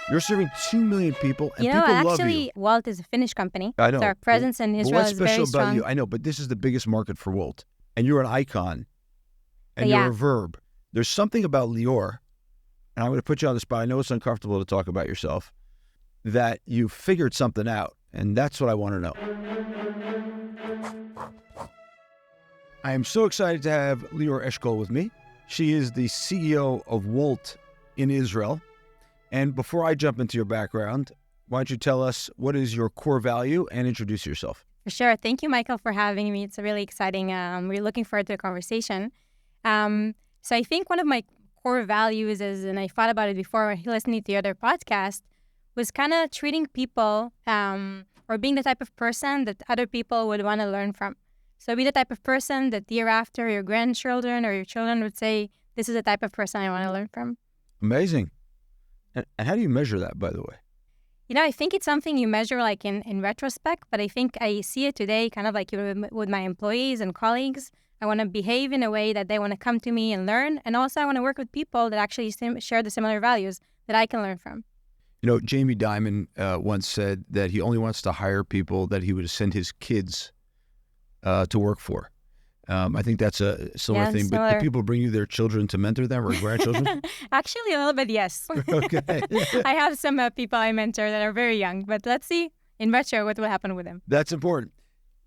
You're serving 2 million people, and people love you. Actually, Wolt is a Finnish company. I know. So our presence in Israel is very strong. What's special about you? I know, but this is the biggest market for Wolt, and you're an icon, and Yeah. you're a verb. There's something about Lior, and I'm going to put you on the spot. I know it's uncomfortable to talk about yourself, that you figured something out, and that's what I want to know. I am so excited to have Lior Eshkol with me. She is the CEO of Wolt in Israel. And before I jump into your background, why don't you tell us what is your core value and introduce yourself? For sure. Thank you, Michael, for having me. It's really exciting. We're looking forward to the conversation. So I think one of my core values is, and I thought about it before listening to the other podcast, was kind of treating people or being the type of person that other people would want to learn from. So be the type of person that year after your grandchildren or your children would say, this is the type of person I want to learn from. Amazing. And how do you measure that, by the way? I think it's something you measure like in retrospect, but I think I see it today kind of like with my employees and colleagues. I want to behave in a way that they want to come to me and learn. And also I want to work with people that actually share the similar values that I can learn from. Jamie Dimon once said that he only wants to hire people that he would send his kids to work for. I think that's a similar thing. But do people bring you their children to mentor them or grandchildren? Actually, a little bit, yes. Okay. I have some people I mentor that are very young, but let's see in retro what will happen with them. That's important.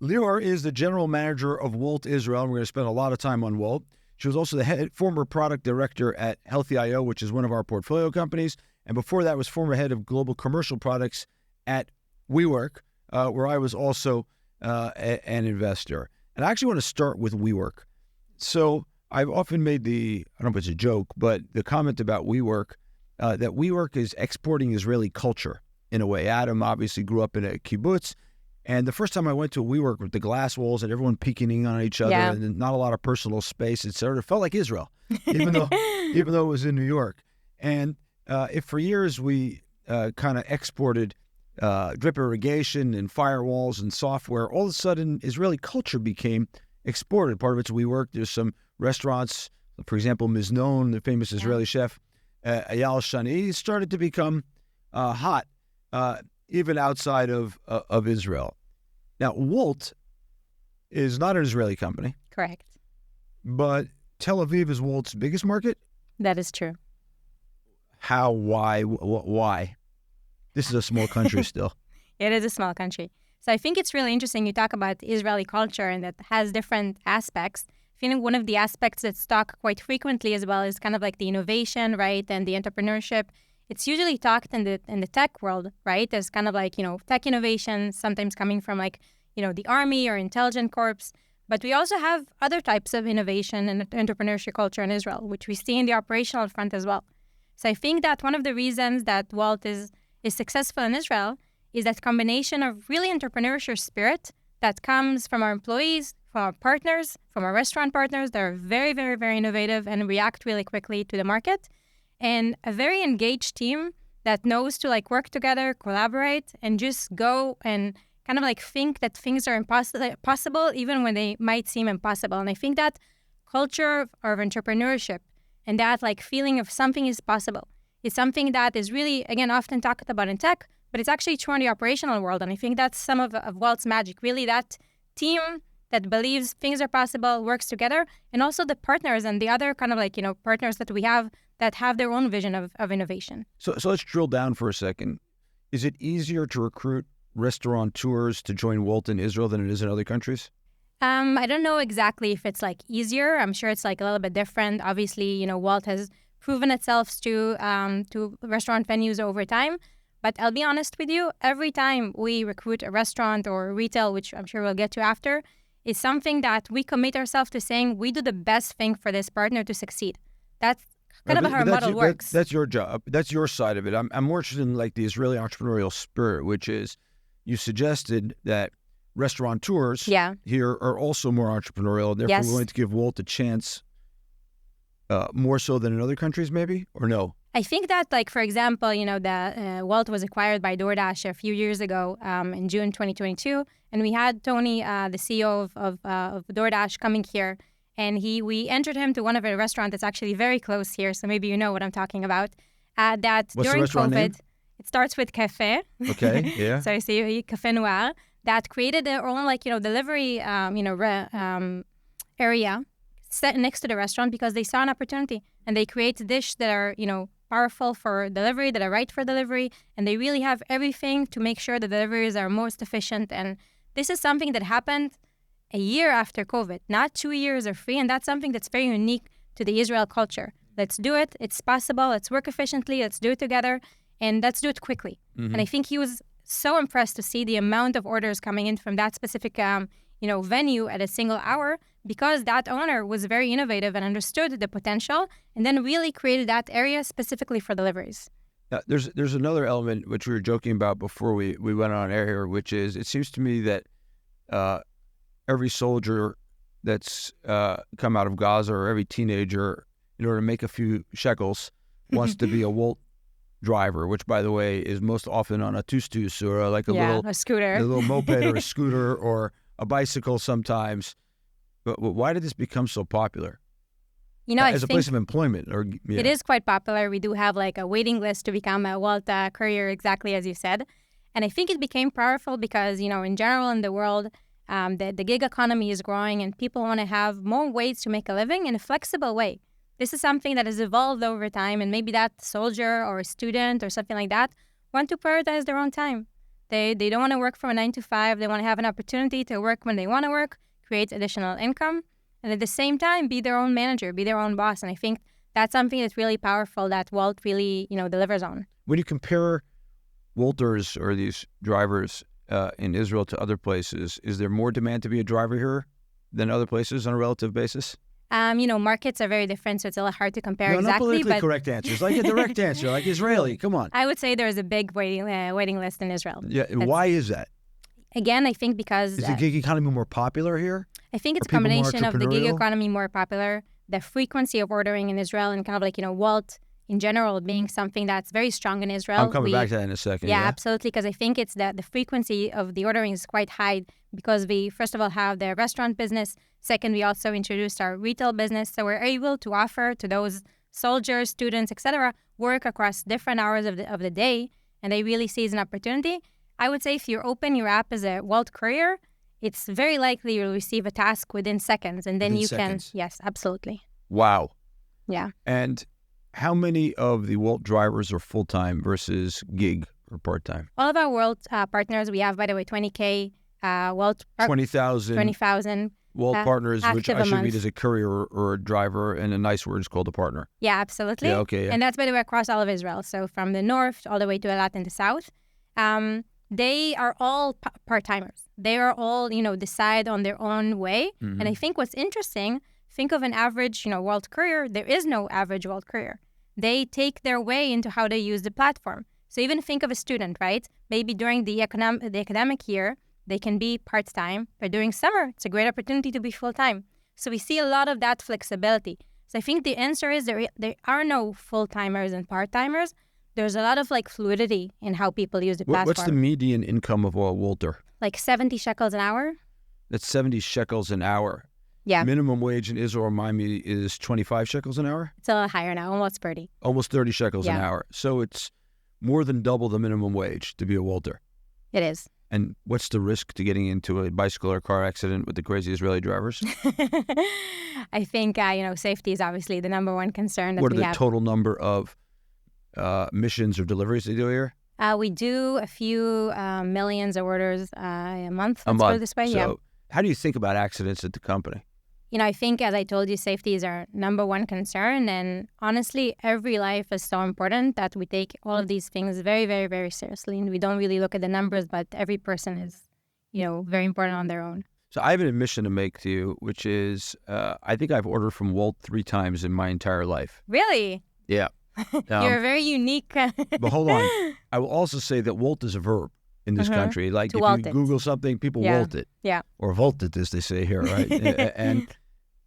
Lior is the general manager of Wolt Israel, and we're going to spend a lot of time on Wolt. She was also the former product director at Healthy.io, which is one of our portfolio companies. And before that was former head of global commercial products at WeWork, where I was also an investor. And I actually want to start with WeWork. So I've often made I don't know if it's a joke, but the comment about WeWork, that WeWork is exporting Israeli culture in a way. Adam obviously grew up in a kibbutz. And the first time I went to WeWork with the glass walls and everyone peeking on each other and not a lot of personal space, it sort of felt like Israel, even though it was in New York. And if for years we kind of exported drip irrigation and firewalls and software, all of a sudden Israeli culture became exported. Part of it's WeWork. There's some restaurants, for example, Miznon, the famous Israeli chef, Eyal Shani, started to become hot, even outside of Israel. Now, Wolt is not an Israeli company. Correct. But Tel Aviv is Wolt's biggest market? That is true. How? Why? Why? This is a small country still. It is a small country. So I think it's really interesting. You talk about Israeli culture and that has different aspects. I think one of the aspects that's talked quite frequently as well is kind of like the innovation, right, and the entrepreneurship. It's usually talked in the tech world, right? There's kind of like, tech innovation, sometimes coming from like, the army or intelligence corps. But we also have other types of innovation and entrepreneurship culture in Israel, which we see in the operational front as well. So I think that one of the reasons that Wolt is successful in Israel is that combination of really entrepreneurship spirit that comes from our employees, from our partners, from our restaurant partners that are very, very, very innovative and react really quickly to the market, and a very engaged team that knows to like work together, collaborate, and just go and kind of like think that things are possible even when they might seem impossible. And I think that culture of entrepreneurship and that like feeling of something is possible is something that is really, again, often talked about in tech, but it's actually true in the operational world. And I think that's some of Wolt's magic, really that team that believes things are possible, works together, and also the partners and the other kind of like, partners that we have that have their own vision of innovation. So let's drill down for a second. Is it easier to recruit restaurateurs to join Wolt in Israel than it is in other countries? I don't know exactly if it's like easier. I'm sure it's like a little bit different. Obviously, Wolt has proven itself to restaurant venues over time. But I'll be honest with you, every time we recruit a restaurant or retail, which I'm sure we'll get to after, is something that we commit ourselves to saying we do the best thing for this partner to succeed. That's kind of how our model works. That's your job. That's your side of it. I'm more interested in like the Israeli entrepreneurial spirit, which is you suggested that restaurateurs here are also more entrepreneurial, and therefore willing to give Wolt a chance more so than in other countries, maybe, or no? I think that, like, for example, the Wolt was acquired by DoorDash a few years ago in June 2022. And we had Tony, the CEO of DoorDash, coming here. And we entered him to one of the restaurants that's actually very close here. So maybe you know what I'm talking about. What's During the restaurant COVID, name? It starts with cafe. Okay, yeah. So I see Cafe Noir that created their own delivery area set next to the restaurant because they saw an opportunity and they create dishes that are powerful for delivery, that are right for delivery, and they really have everything to make sure the deliveries are most efficient. And this is something that happened a year after COVID, not 2 years or 3, and that's something that's very unique to the Israel culture. Let's do it. It's possible. Let's work efficiently. Let's do it together, and let's do it quickly. Mm-hmm. And I think he was so impressed to see the amount of orders coming in from that specific venue at a single hour, because that owner was very innovative and understood the potential and then really created that area specifically for deliveries. There's another element which we were joking about before we went on air here, which is it seems to me that every soldier that's come out of Gaza, or every teenager, in order to make a few shekels, wants to be a Wolt driver, which, by the way, is most often on a tustus or a scooter, a little moped or a scooter or a bicycle sometimes. But why did this become so popular? As a place of employment? It is quite popular. We do have a waiting list to become a Wolt courier, exactly as you said. And I think it became powerful because, in general in the world, the gig economy is growing and people want to have more ways to make a living in a flexible way. This is something that has evolved over time, and maybe that soldier or a student or something like that want to prioritize their own time. They don't want to work from a 9 to 5. They want to have an opportunity to work when they want to work, create additional income, and at the same time be their own manager, be their own boss. And I think that's something that's really powerful that Wolt really, delivers on. When you compare Wolters or these drivers in Israel to other places, is there more demand to be a driver here than other places on a relative basis? Markets are very different, so it's a little hard to compare exactly. No politically correct answers, like a direct answer, like Israeli. Come on. I would say there's a big waiting list in Israel. Yeah, why is that? Again, I think because... Is the gig economy more popular here? I think it's a combination of the gig economy more popular, the frequency of ordering in Israel, and Wolt in general being something that's very strong in Israel. I'm coming back to that in a second. Yeah, absolutely, because I think it's that the frequency of the ordering is quite high because we, first of all, have the restaurant business. Second, we also introduced our retail business. So we're able to offer to those soldiers, students, etc., work across different hours of the day, and they really see it as an opportunity. I would say if you open your app as a Wolt courier, it's very likely you'll receive a task within seconds, and then can... Yes, absolutely. Wow. Yeah. And how many of the Wolt drivers are full-time versus gig or part-time? All of our Wolt partners, we have, by the way, 20K Wolt... 20,000. 20,000. Wolt partners, which I should read as a courier or a driver, and a nice word is called a partner. Yeah, absolutely. Yeah, okay. Yeah. And that's, by the way, across all of Israel. So from the north all the way to Eilat in the south. They are all part-timers. They are all, decide on their own way. Mm-hmm. And I think what's interesting, think of an average, Wolt courier. There is no average Wolt courier. They take their way into how they use the platform. So even think of a student, right? Maybe during the academic year, they can be part-time, but during summer, it's a great opportunity to be full-time. So we see a lot of that flexibility. So I think the answer is there are no full-timers and part-timers. There's a lot of fluidity in how people use the platform. What's the median income of a Wolter? 70 shekels an hour. That's 70 shekels an hour. Yeah. Minimum wage in Israel, remind me, is 25 shekels an hour? It's a little higher now, almost 30. Almost 30 shekels an hour. So it's more than double the minimum wage to be a Wolter. It is. And what's the risk to getting into a bicycle or car accident with the crazy Israeli drivers? I think, safety is obviously the number one concern that we have. What are the total number of missions or deliveries they do here? We do a few millions of orders a month. Let's put it this way. So how do you think about accidents at the company? I think, as I told you, safety is our number one concern. And honestly, every life is so important that we take all of these things very, very, very seriously. And we don't really look at the numbers, but every person is, very important on their own. So I have an admission to make to you, which is I think I've ordered from Wolt 3 times in my entire life. Really? Yeah. You're very unique. But hold on. I will also say that Wolt is a verb in this country. Like if you Google something, people Wolt it. Yeah. Or Volt it, as they say here, right? And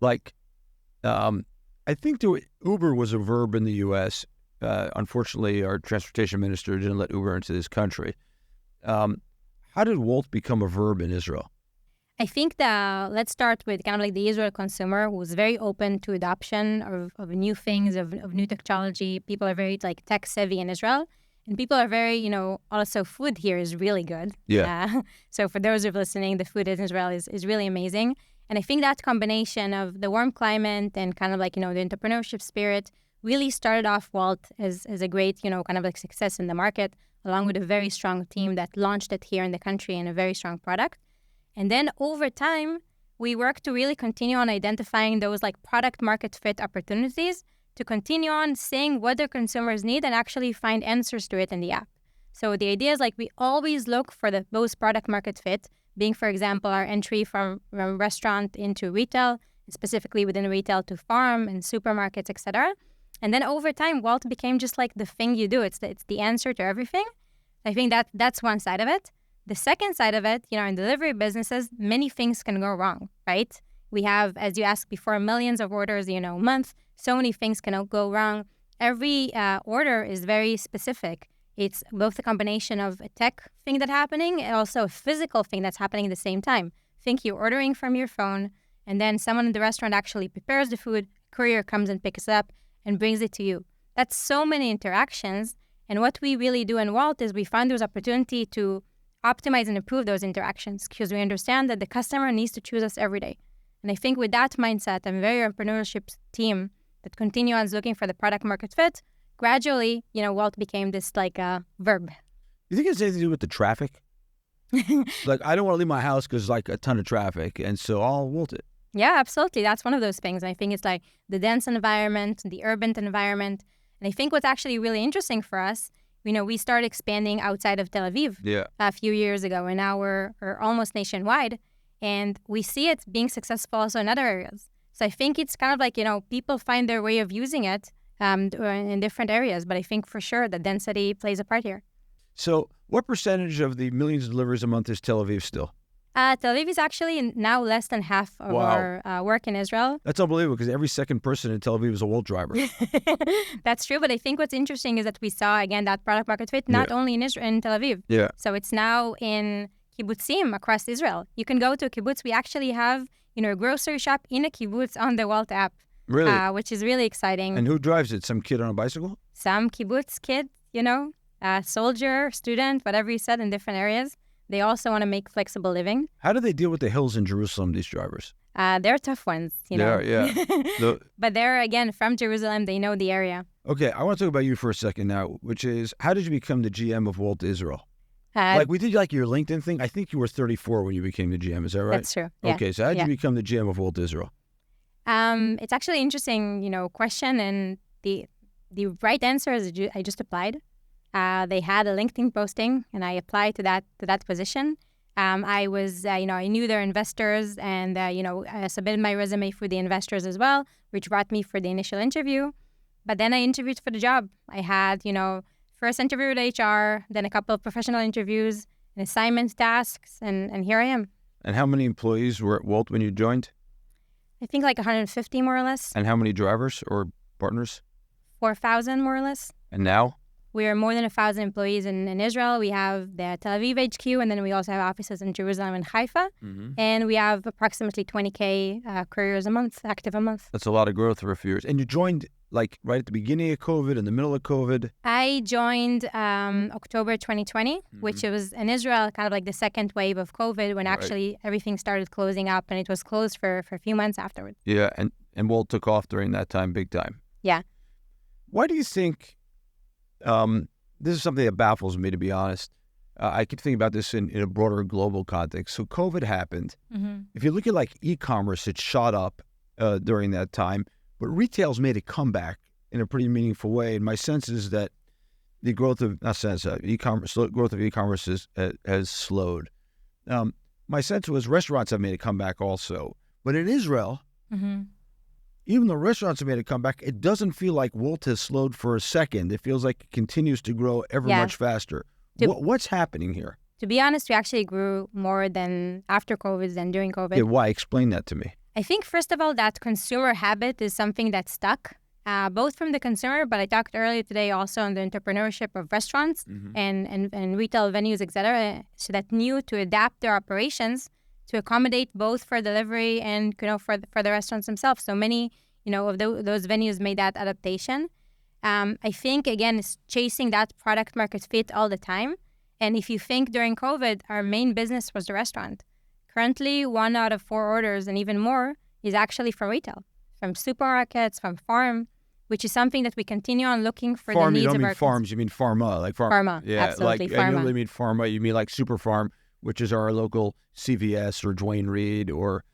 I think Uber was a verb in the U.S. Unfortunately, our transportation minister didn't let Uber into this country. How did Wolt become a verb in Israel? I think let's start with kind of the Israel consumer who's very open to adoption of new things, of new technology. People are very tech savvy in Israel. And people are very, also food here is really good. Yeah. So for those of listening, the food in Israel is really amazing. And I think that combination of the warm climate and kind of like, the entrepreneurship spirit really started off Wolt as a great, kind of like success in the market, along with a very strong team that launched it here in the country and a very strong product. And then over time, we worked to really continue on identifying those like product market fit opportunities to continue on seeing what the consumers need and actually find answers to it in the app. So the idea is like we always look for those product market fit, being, for example, our entry from restaurant into retail, specifically within retail to farm and supermarkets, etc. And then over time, Wolt became just like the thing you do. It's the answer to everything. I think that's one side of it. The second side of it, in delivery businesses, many things can go wrong, right? We have, as you asked before, millions of orders, a month. So many things can go wrong. Every order is very specific. It's both a combination of a tech thing that's happening and also a physical thing that's happening at the same time. Think you're ordering from your phone, and then someone in the restaurant actually prepares the food, courier comes and picks it up and brings it to you. That's so many interactions. And what we really do in Wolt is we find those opportunity to optimize and improve those interactions because we understand that the customer needs to choose us every day. And I think with that mindset and very entrepreneurship team that continue on looking for the product market fit, gradually, Wolt became this like verb. You think it's anything to do with the traffic? Like, I don't want to leave my house because like a ton of traffic, and so I'll Wolt it. Yeah, absolutely. That's one of those things. I think it's like the dense environment, the urban environment. And I think what's actually really interesting for us, we started expanding outside of Tel Aviv a few years ago, and now we're almost nationwide. And we see it being successful also in other areas. So I think it's kind of like, people find their way of using it in different areas. But I think for sure that density plays a part here. So what percentage of the millions of deliveries a month is Tel Aviv still? Tel Aviv is actually now less than half of our work in Israel. That's unbelievable because every second person in Tel Aviv is a Wolt driver. That's true. But I think what's interesting is that we saw, again, that product market fit not only in Tel Aviv. Yeah. So it's now in kibbutzim across Israel. You can go to a kibbutz. We actually have, a grocery shop in a kibbutz on the Wolt app. Really? Which is really exciting. And who drives it? Some kid on a bicycle? Some kibbutz kid, soldier, student, whatever you said, in different areas. They also want to make flexible living. How do they deal with the hills in Jerusalem, these drivers? They're tough ones, Yeah. But they're, again, from Jerusalem. They know the area. Okay, I want to talk about you for a second now, which is, how did you become the GM of Wolt Israel? We did like your LinkedIn thing. I think you were 34 when you became the GM. Is that right? That's true. Yeah. Okay, so how did you become the GM of Wolt Israel? It's actually an interesting, question. And the right answer is I just applied. They had a LinkedIn posting, and I applied to that position. I was, I knew their investors, and I submitted my resume for the investors as well, which brought me for the initial interview. But then I interviewed for the job. I had, first interview with HR, then a couple of professional interviews, and assignment tasks, and here I am. And how many employees were at Wolt when you joined? I think like 150 more or less. And how many drivers or partners? 4,000 more or less. And now? We are more than 1,000 employees in Israel. We have the Tel Aviv HQ, and then we also have offices in Jerusalem and Haifa. Mm-hmm. And we have approximately 20K couriers a month, active a month. That's a lot of growth for a few years. And you joined like right at the beginning of COVID, in the middle of COVID? I joined October 2020, which was in Israel, kind of like the second wave of COVID when actually everything started closing up, and it was closed for a few months afterwards. Yeah, and Wolt took off during that time, big time. Yeah. Why do you think... this is something that baffles me, to be honest. I keep thinking about this in a broader global context. So COVID happened. Mm-hmm. If you look at like e-commerce, it shot up during that time, but retail's made a comeback in a pretty meaningful way. And my sense is that the growth of e-commerce has slowed. My sense was restaurants have made a comeback also, but in Israel. Mm-hmm. Even though restaurants have made a comeback, it doesn't feel like Wolt has slowed for a second. It feels like it continues to grow ever much faster. What's happening here? To be honest, we actually grew more than after COVID than during COVID. Yeah, why? Explain that to me. I think, first of all, that consumer habit is something that's stuck, both from the consumer, but I talked earlier today also on the entrepreneurship of restaurants and retail venues, et cetera, so that knew to adapt their operations to accommodate both for delivery and for the restaurants themselves. So many of those venues made that adaptation. I think, again, it's chasing that product market fit all the time. And if you think during COVID, our main business was the restaurant. Currently, 1 out of 4 orders and even more is actually from retail, from supermarkets, from farm, which is something that we continue on looking for Farm, the needs you don't of mean our farms, you mean pharma, like farm. Pharma, Yeah, absolutely, like, and you pharma. don't really mean pharma, you mean like Super Farm, which is our local CVS or Duane Reade or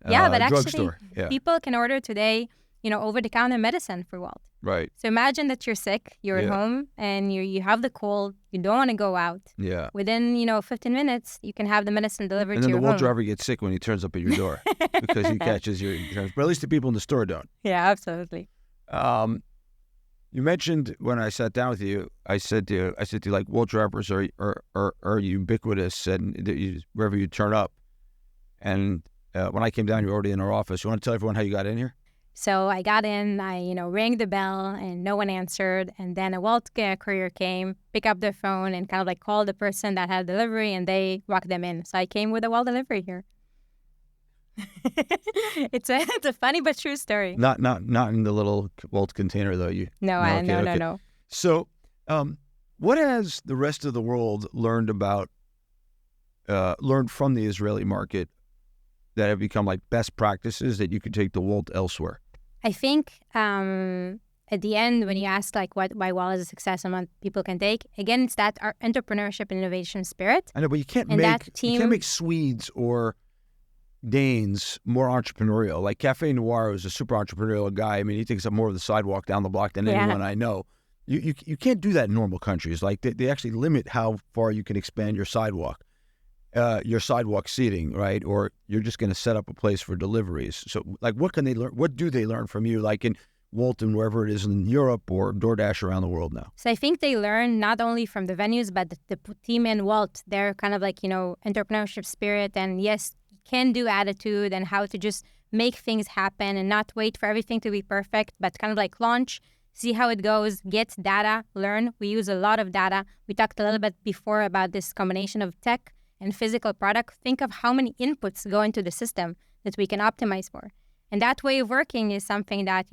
Yeah, but actually, drugstore. Yeah, people can order today, over-the-counter medicine for Wolt. right. So imagine that you're sick, you're at Yeah. home, and you have the cold, you don't want to go out. Yeah. Within, 15 minutes, you can have the medicine delivered And to then the your Wolt home. driver gets sick when he turns up at your door because he catches your germs. But at least the people in the store don't. Yeah, absolutely. You mentioned when I sat down with you, I said to you, like, Wolt drivers are ubiquitous and wherever you turn up. And when I came down, you were already in our office. You want to tell everyone how you got in here? So I got in, I rang the bell, and no one answered. And then a Wolt courier came, pick up their phone, and kind of like called the person that had delivery, and they walked them in. So I came with a Wolt delivery here. It's a funny but true story. Not in the little Wolt container though. No. So, what has the rest of the world learned from the Israeli market that have become like best practices that you could take to Wolt elsewhere? I think at the end, when you ask like why Wolt is a success and what people can take, again, it's that our entrepreneurship and innovation spirit. I know, but you can't make Swedes or Danes more entrepreneurial. Like Cafe Noir is a super entrepreneurial guy. I mean, he takes up more of the sidewalk down the block than anyone I know. You can't do that in normal countries. Like they actually limit how far you can expand your sidewalk seating, right? Or you're just going to set up a place for deliveries. So, like, what can they learn? What do they learn from you, like in Wolt and wherever it is in Europe or DoorDash around the world now? So I think they learn not only from the venues, but the team in Wolt. They're kind of like, entrepreneurship spirit and yes, can-do attitude and how to just make things happen and not wait for everything to be perfect, but kind of like launch, see how it goes, get data, learn. We use a lot of data. We talked a little bit before about this combination of tech and physical product. Think of how many inputs go into the system that we can optimize for. And that way of working is something that,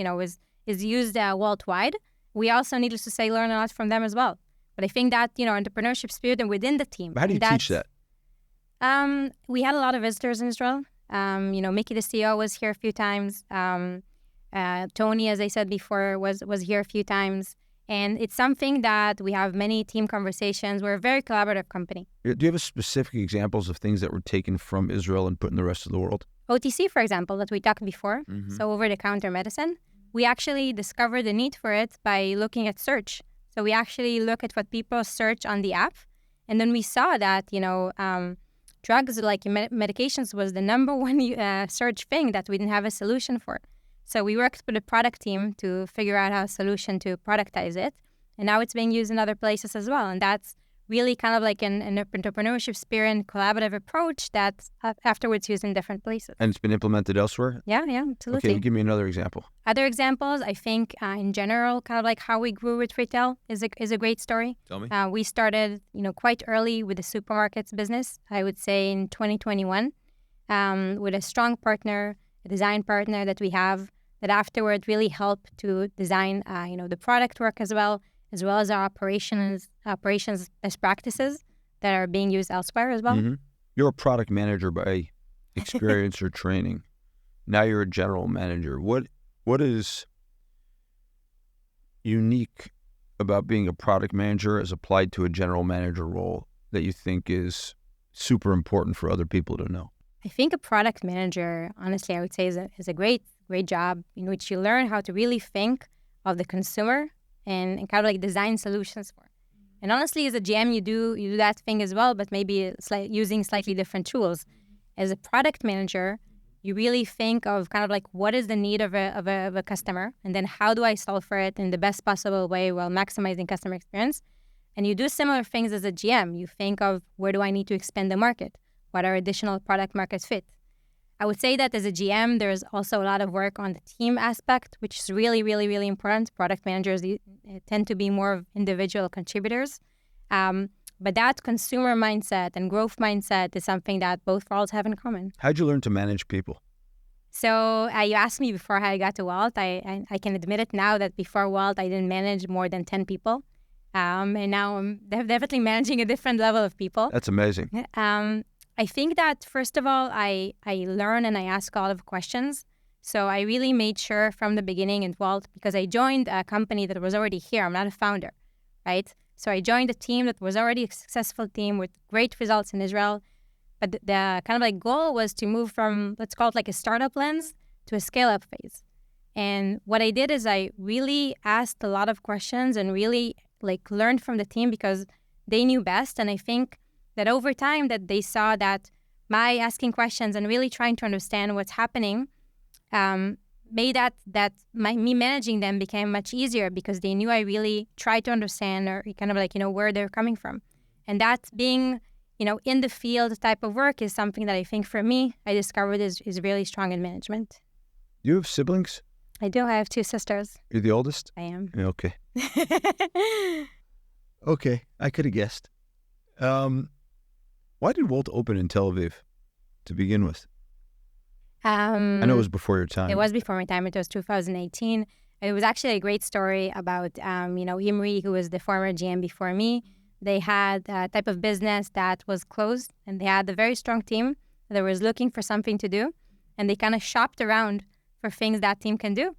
is used worldwide. We also, needless to say, learn a lot from them as well. But I think that, entrepreneurship spirit and within the team. How do you teach that? We had a lot of visitors in Israel. Mickey, the CEO, was here a few times. Tony, as I said before, was here a few times. And it's something that we have many team conversations. We're a very collaborative company. Do you have specific examples of things that were taken from Israel and put in the rest of the world? OTC, for example, that we talked before, so over-the-counter medicine. We actually discovered the need for it by looking at search. So we actually look at what people search on the app. And then we saw that, drugs like medications was the number one search thing that we didn't have a solution for. So we worked with the product team to figure out a solution to productize it. And now it's being used in other places as well. And that's really kind of like an entrepreneurship spirit and collaborative approach that's afterwards used in different places. And it's been implemented elsewhere? Yeah, absolutely. Okay, give me another example. Other examples, I think in general, kind of like how we grew with retail is a great story. Tell me. We started, quite early with the supermarkets business, I would say in 2021, with a strong partner, a design partner that we have that afterward really helped to design, the product work as well as our operations best practices that are being used elsewhere as well. Mm-hmm. You're a product manager by experience or training. Now you're a general manager. What is unique about being a product manager as applied to a general manager role that you think is super important for other people to know? I think a product manager, honestly, I would say is a great job in which you learn how to really think of the consumer and kind of like design solutions for. And honestly, as a GM, you do that thing as well, but maybe using slightly different tools. As a product manager, you really think of kind of like what is the need of a customer, and then how do I solve for it in the best possible way while maximizing customer experience. And you do similar things as a GM. You think of where do I need to expand the market? What are additional product market fit? I would say that as a GM, there's also a lot of work on the team aspect, which is really, really, really important. Product managers tend to be more of individual contributors. But that consumer mindset and growth mindset is something that both roles have in common. How'd you learn to manage people? So you asked me before how I got to Wolt. I can admit it now that before Wolt, I didn't manage more than 10 people. And now I'm definitely managing a different level of people. That's amazing. I think that, first of all, I learn and I ask a lot of questions. So I really made sure from the beginning in Wolt, because I joined a company that was already here. I'm not a founder, right? So I joined a team that was already a successful team with great results in Israel. But the kind of like goal was to move from, let's call it like a startup lens to a scale-up phase. And what I did is I really asked a lot of questions and really like learned from the team because they knew best. And I think that over time that they saw that my asking questions and really trying to understand what's happening made me managing them became much easier because they knew I really tried to understand or kind of like, where they're coming from. And that being, in the field type of work is something that I think for me, I discovered is really strong in management. Do you have siblings? I do. I have 2 sisters. You're the oldest? I am. Okay. Okay. I could have guessed. Why did Wolt open in Tel Aviv to begin with? I know it was before your time. It was before my time. It was 2018. It was actually a great story about, Imri, who was the former GM before me. They had a type of business that was closed, and they had a very strong team that was looking for something to do, and they kind of shopped around for things that team can do.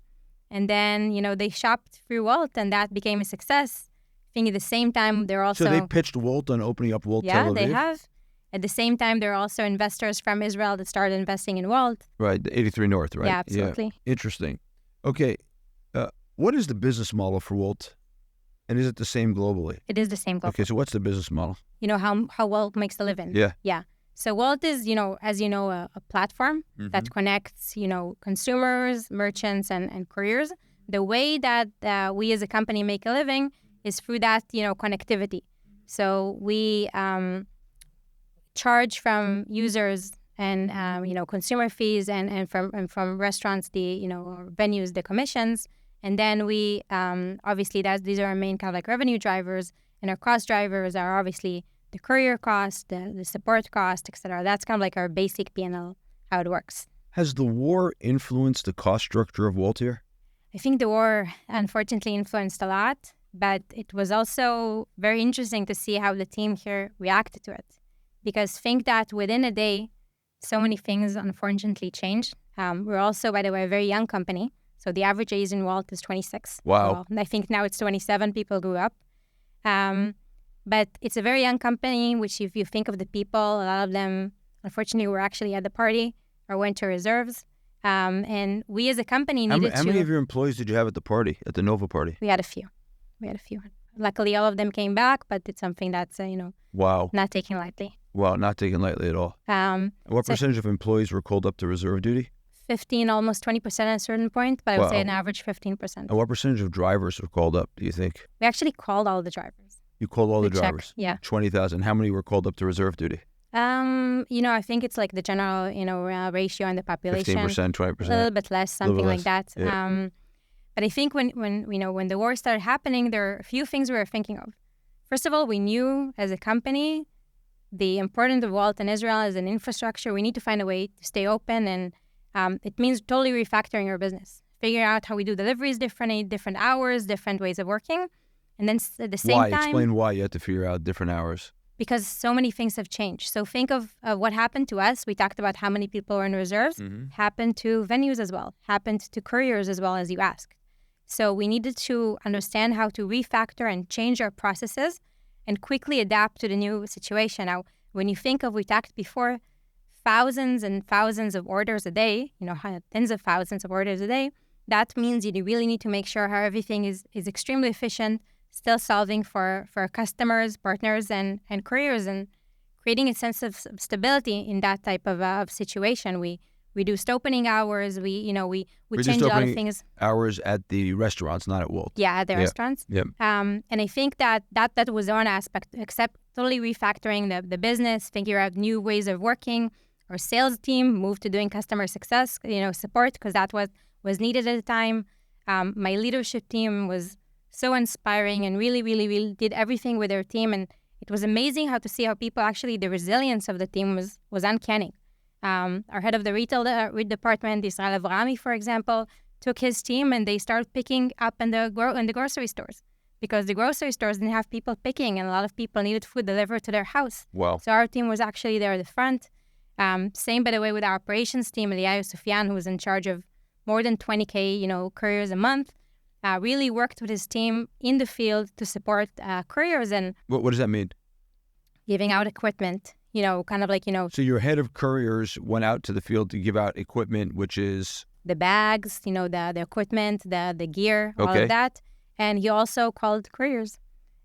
And then, they shopped through Wolt, and that became a success. I think at the same time, they're also... So they pitched Wolt on opening up Wolt Tel Aviv? Yeah, they have. At the same time, there are also investors from Israel that started investing in Wolt. Right, the 83 North, right? Yeah, absolutely. Yeah. Interesting. Okay, what is the business model for Wolt? And is it the same globally? It is the same globally. Okay, so what's the business model? How Wolt makes a living. Yeah. Yeah. So Wolt is, as you know, a platform that connects, consumers, merchants, and couriers. The way that we as a company make a living is through that, connectivity. So we charge from users and, consumer fees and from restaurants, or venues, the commissions. And then we, obviously, these are our main kind of like revenue drivers. And our cost drivers are obviously the courier cost, the support cost, et cetera. That's kind of like our basic P&L, how it works. Has the war influenced the cost structure of Wolt here? I think the war, unfortunately, influenced a lot. But it was also very interesting to see how the team here reacted to it. Because think that within a day, so many things unfortunately changed. We're also, by the way, a very young company. So the average age in Wolt is 26. Wow. Well, I think now it's 27. People grew up. But it's a very young company, which if you think of the people, a lot of them, unfortunately, were actually at the party or went to reserves. And we as a company needed to... How many of your employees did you have at the party, at the Nova party? We had a few. Luckily, all of them came back, but it's something that's, Wow. not taken lightly. Wow, not taken lightly at all. What percentage of employees were called up to reserve duty? 15, almost 20% at a certain point, but I would say an average 15%. And what percentage of drivers were called up, do you think? We actually called all the drivers. You called all the drivers? Check, yeah. 20,000. How many were called up to reserve duty? I think it's like the general, ratio in the population. 15%, 20%? A little bit less, something like that. Yeah. But I think when the war started happening, there are a few things we were thinking of. First of all, we knew as a company the importance of Wolt in Israel as an infrastructure. We need to find a way to stay open, and it means totally refactoring our business. Figuring out how we do deliveries differently, different hours, different ways of working. And then at the same time... Why? Explain why you had to figure out different hours. Because so many things have changed. So think of what happened to us. We talked about how many people were in reserves. Happened to venues as well. Happened to couriers as well, as you asked. So we needed to understand how to refactor and change our processes and quickly adapt to the new situation. Now, when you think of, we talked before, thousands and thousands of orders a day, tens of thousands of orders a day, that means you really need to make sure how everything is extremely efficient, still solving for customers, partners, and couriers, and creating a sense of stability in that type of situation. We reduced opening hours. We changed a lot of things. Hours at the restaurants, not at Wolt. Yeah, at the restaurants. Yep. And I think that was one aspect, except totally refactoring the business, figuring out new ways of working. Our sales team moved to doing customer success, support, because that was needed at the time. My leadership team was so inspiring and really, really, really did everything with their team. And it was amazing to see how people actually, the resilience of the team was uncanny. Our head of the retail department, Israel Avrami, for example, took his team and they started picking up in the grocery stores because the grocery stores didn't have people picking and a lot of people needed food delivered to their house. Wow. So our team was actually there at the front. Same, by the way, with our operations team, Eliyahu Sufyan, who was in charge of more than 20K, couriers a month, really worked with his team in the field to support couriers and What does that mean? giving out equipment, kind of like, So your head of couriers went out to the field to give out equipment, which is... the bags, the equipment, the gear, all Okay. of that. And he also called couriers.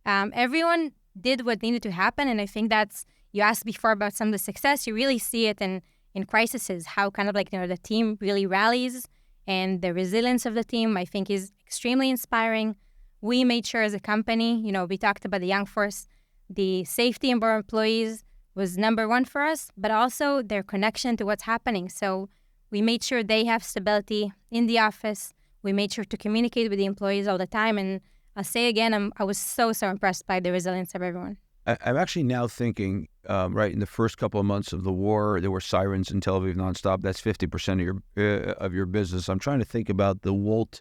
Everyone did what needed to happen. And I think that's, you asked before about some of the success, you really see it in crises, how kind of like, the team really rallies and the resilience of the team, I think is extremely inspiring. We made sure as a company, we talked about the young force, the safety of our employees was number one for us, but also their connection to what's happening. So we made sure they have stability in the office. We made sure to communicate with the employees all the time. And I'll say again, I was so impressed by the resilience of everyone. I'm actually now thinking, right, in the first couple of months of the war, there were sirens in Tel Aviv nonstop. That's 50% of your business. I'm trying to think about the Wolt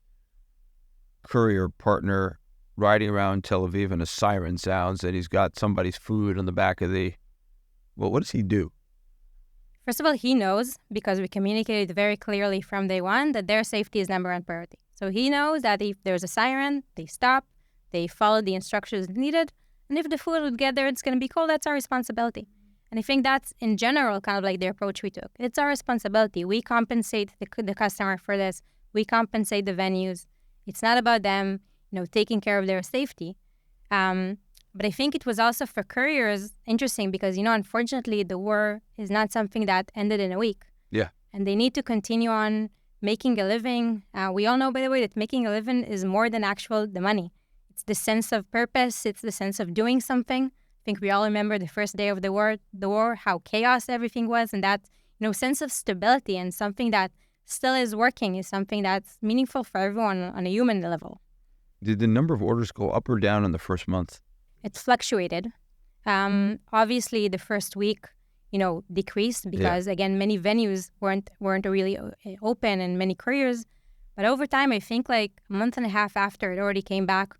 courier partner riding around Tel Aviv and a siren sounds and he's got somebody's food on the back of the... Well, what does he do? First of all, he knows, because we communicated very clearly from day one, that their safety is number one priority. So he knows that if there's a siren, they stop, they follow the instructions needed, and if the food would get there, it's going to be cold, that's our responsibility. And I think that's, in general, kind of like the approach we took. It's our responsibility. We compensate the customer for this. We compensate the venues. It's not about them, taking care of their safety. But I think it was also for couriers interesting because, unfortunately, the war is not something that ended in a week. Yeah. And they need to continue on making a living. We all know, by the way, that making a living is more than the money. It's the sense of purpose. It's the sense of doing something. I think we all remember the first day of the war, how chaos everything was. And that, sense of stability and something that still is working is something that's meaningful for everyone on a human level. Did the number of orders go up or down in the first month? It fluctuated. Obviously, the first week, decreased because, again, many venues weren't really open and many couriers. But over time, I think like a month and a half after, it already came back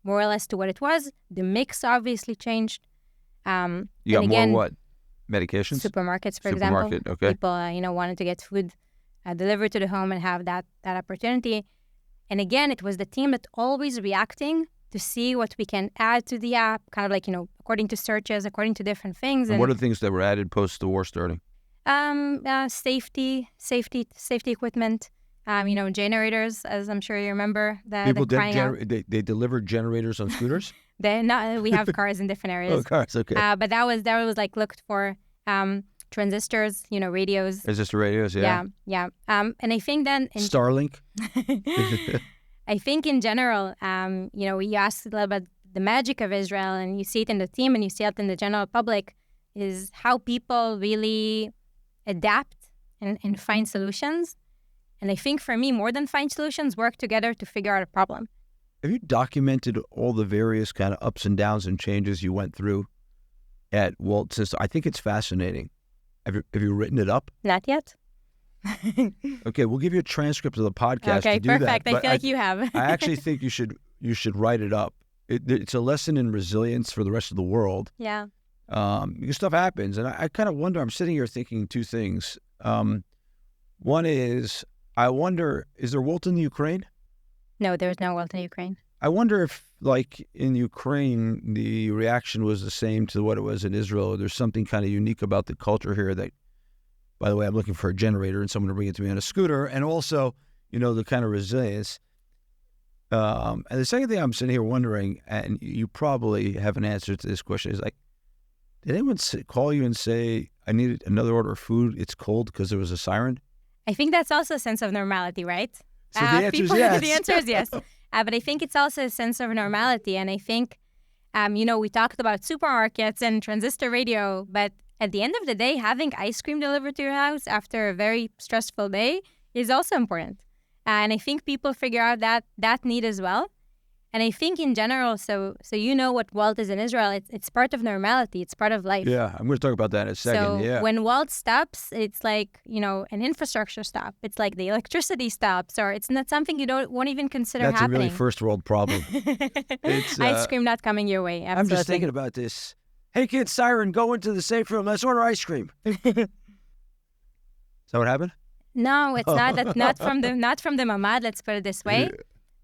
more or less to what it was. The mix obviously changed. You got more what? Medications? Supermarkets, for example. Okay. People, wanted to get food delivered to the home and have that opportunity. And again, it was the team that always reacting to see what we can add to the app, kind of like, according to searches, according to different things. And what are the things that were added post the war starting? Safety equipment, generators, as I'm sure you remember. People they delivered generators on scooters? We have cars in different areas. Oh, cars, okay. But that was like looked for transistors, radios. Resistor radios, yeah. Yeah. And I think then... Starlink? I think in general, you asked a little about the magic of Israel, and you see it in the team and you see it in the general public, is how people really adapt and find solutions. And I think for me, more than find solutions, work together to figure out a problem. Have you documented all the various kind of ups and downs and changes you went through at Wolt System? I think it's fascinating. Have you written it up? Not yet. Okay, we'll give you a transcript of the podcast to do perfect. that. I feel like you have. I actually think you should write it up. It's a lesson in resilience for the rest of the world. Yeah. Because stuff happens, and I kind of wonder. I'm sitting here thinking two things. One is, I wonder, is there Wolt in the Ukraine? No, there's no Wolt in Ukraine. I wonder if, like in Ukraine, the reaction was the same to what it was in Israel. There's something kind of unique about the culture here that, by the way, I'm looking for a generator and someone to bring it to me on a scooter, and also, the kind of resilience. And the second thing I'm sitting here wondering, and you probably have an answer to this question, is like, did anyone call you and say, I need another order of food, it's cold because there was a siren? I think that's also a sense of normality, right? So the answer is yes. The answer is yes. But I think it's also a sense of normality. And I think, we talked about supermarkets and transistor radio, but at the end of the day, having ice cream delivered to your house after a very stressful day is also important. And I think people figure out that need as well. And I think in general, so you know what Wolt is in Israel, it's part of normality. It's part of life. Yeah, I'm going to talk about that in a second. So when Wolt stops, it's like, an infrastructure stop. It's like the electricity stops, or it's not something you won't even consider That's happening. a really first world problem. It's ice cream not coming your way. Absolutely. I'm just thinking about this. Hey, kids, siren, go into the safe room. Let's order ice cream. Is that what happened? No, it's not. That's not from the mamad. Let's put it this way.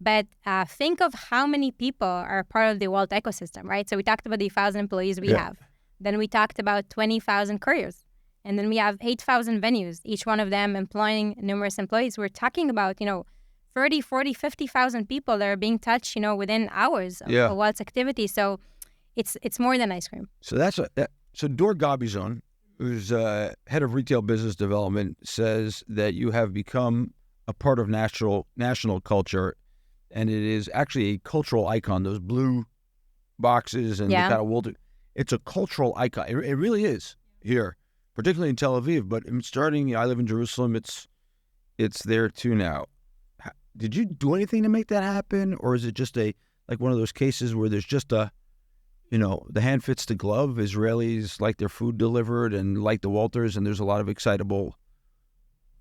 But think of how many people are part of the Wolt ecosystem, right? So we talked about the 1,000 employees we have. Then we talked about 20,000 couriers. And then we have 8,000 venues, each one of them employing numerous employees. We're talking about, 30, 40, 50,000 people that are being touched, within hours of Wolt's activity. So it's more than ice cream. So so Dor Gabizon, who's head of retail business development, says that you have become a part of national culture, and it is actually a cultural icon. Those blue boxes and the kind of Wolt, it's a cultural icon. It really is here, particularly in Tel Aviv. But I live in Jerusalem. It's there too now. Did you do anything to make that happen, or is it just one of those cases where there's just the hand fits the glove? Israelis like their food delivered and like the Walters, and there's a lot of excitable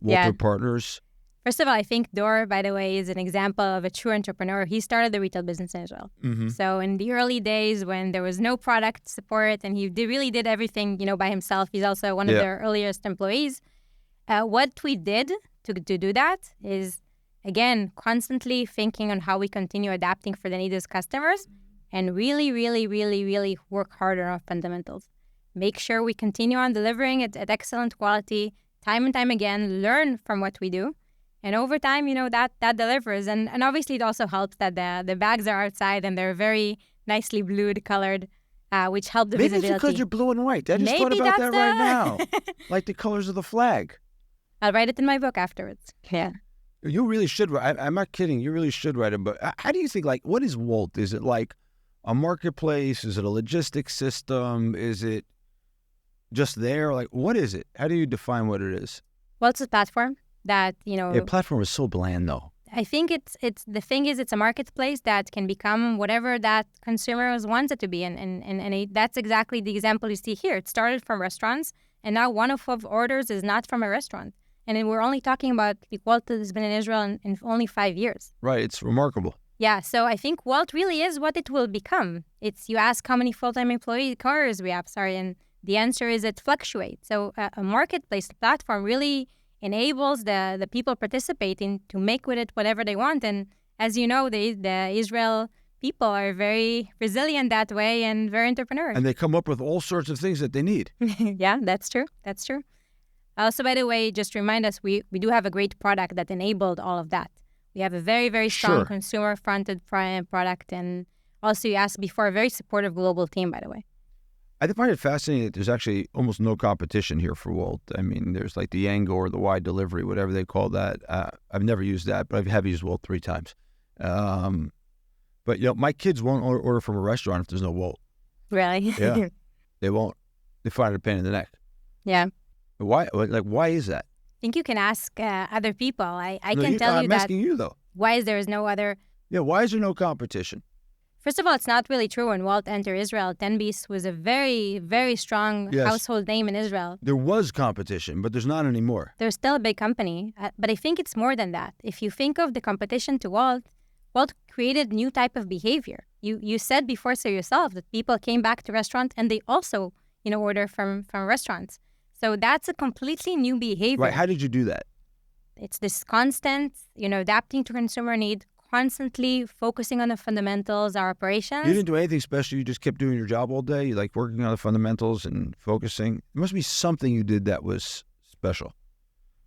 Walter partners. First of all, I think Dor, by the way, is an example of a true entrepreneur. He started the retail business in Israel. Mm-hmm. So in the early days when there was no product support and he really did everything, by himself, he's also one of their earliest employees. What we did to do that is, again, constantly thinking on how we continue adapting for the needs of customers and really, really, really, really work harder on fundamentals. Make sure we continue on delivering at excellent quality, time and time again, learn from what we do. And over time, that delivers. And obviously it also helps that the bags are outside and they're very nicely blued colored, which help the visibility. Maybe it's because you're blue and white. I just thought about that right now. Like the colors of the flag. I'll write it in my book afterwards. Yeah. You really should write. I'm not kidding. You really should write it. But how do you think, what is Wolt? Is it like a marketplace? Is it a logistics system? Is it just there? What is it? How do you define what it is? Well, it's a platform that, platform is so bland, though. I think it's the thing is it's a marketplace that can become whatever that consumers wants it to be. And that's exactly the example you see here. It started from restaurants, and now one of orders is not from a restaurant. And we're only talking about Wolt that has been in Israel in only 5 years. Right. It's remarkable. Yeah. So I think Wolt really is what it will become. You ask how many full-time couriers we have, and the answer is it fluctuates. So a marketplace platform really enables the people participating to make with it whatever they want. And as you know, the Israel people are very resilient that way and very entrepreneurial. And they come up with all sorts of things that they need. Yeah, that's true. That's true. Also, by the way, just remind us, we do have a great product that enabled all of that. We have a very, very strong consumer-fronted product. And also, you asked before, a very supportive global team, by the way. I find it fascinating that there's actually almost no competition here for Wolt. I mean, there's like the Yango or the wide delivery, whatever they call that. I've never used that, but I have used Wolt 3 times. But, my kids won't order from a restaurant if there's no Wolt. Really? Yeah. They won't. They find it a pain in the neck. Yeah. Why? Why is that? I think you can ask other people. I can tell you that. I'm asking you, though. Why there is no other? Yeah, why is there no competition? First of all, it's not really true. When Wolt entered Israel, Tenbis was a very, very strong household name in Israel. There was competition, but there's not anymore. There's still a big company, but I think it's more than that. If you think of the competition to Wolt created new type of behavior. You said before so yourself that people came back to restaurants and they also, order from restaurants. So that's a completely new behavior. Right. How did you do that? It's this constant, adapting to consumer need, constantly focusing on the fundamentals, our operations. You didn't do anything special. You just kept doing your job all day. You working on the fundamentals and focusing. There must be something you did that was special.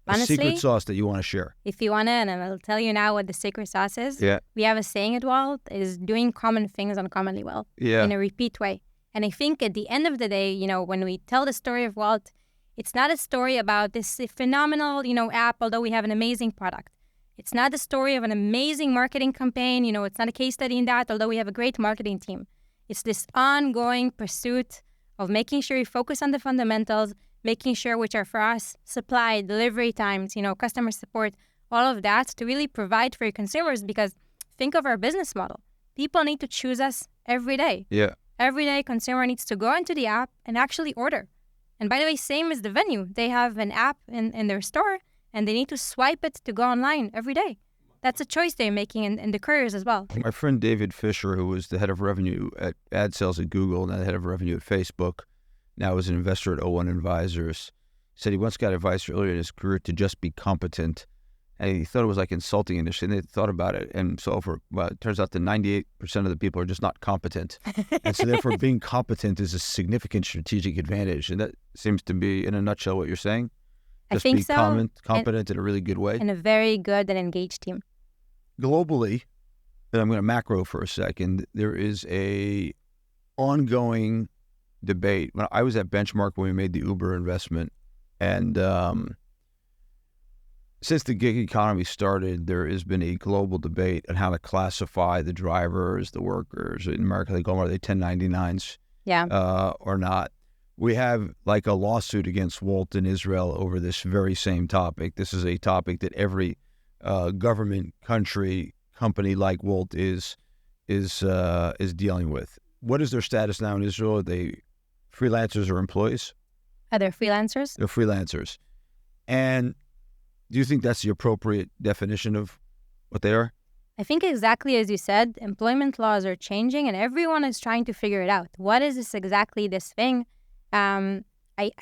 Honestly, a secret sauce that you want to share. If you want to, and I'll tell you now what the secret sauce is. Yeah. We have a saying at Wolt, is doing common things uncommonly well. Yeah. In a repeat way. And I think at the end of the day, when we tell the story of Wolt, it's not a story about this phenomenal, app, although we have an amazing product. It's not the story of an amazing marketing campaign. It's not a case study in that, although we have a great marketing team. It's this ongoing pursuit of making sure we focus on the fundamentals, making sure, which are for us, supply, delivery times, customer support, all of that to really provide for your consumers. Because think of our business model. people need to choose us every day. Yeah. Every day, consumer needs to go into the app and actually order. And by the way, same as the venue. They have an app in their store, and they need to swipe it to go online every day. That's a choice they're making in the couriers as well. My friend David Fisher, who was the head of revenue at ad sales at Google and the head of revenue at Facebook, now is an investor at O1 Advisors, said he once got advice earlier in his career to just be competent. And he thought it was like insulting initially, and they thought about it. And so it turns out that 98% of the people are just not competent. And so therefore being competent is a significant strategic advantage. And that seems to be, in a nutshell, what you're saying? Just I think be so. Competent in a really good way. And a very good and engaged team. Globally, and I'm going to macro for a second, there is a ongoing debate. When I was at Benchmark when we made the Uber investment, and since the gig economy started, there has been a global debate on how to classify the drivers, the workers. In America, they call them, are they 1099s or not? We have like a lawsuit against Wolt in Israel over this very same topic. This is a topic that every government company like Wolt is dealing with. What is their status now in Israel? Are they freelancers or employees? Are they freelancers? They're freelancers. And do you think that's the appropriate definition of what they are? I think exactly as you said, employment laws are changing and everyone is trying to figure it out. What is this thing? I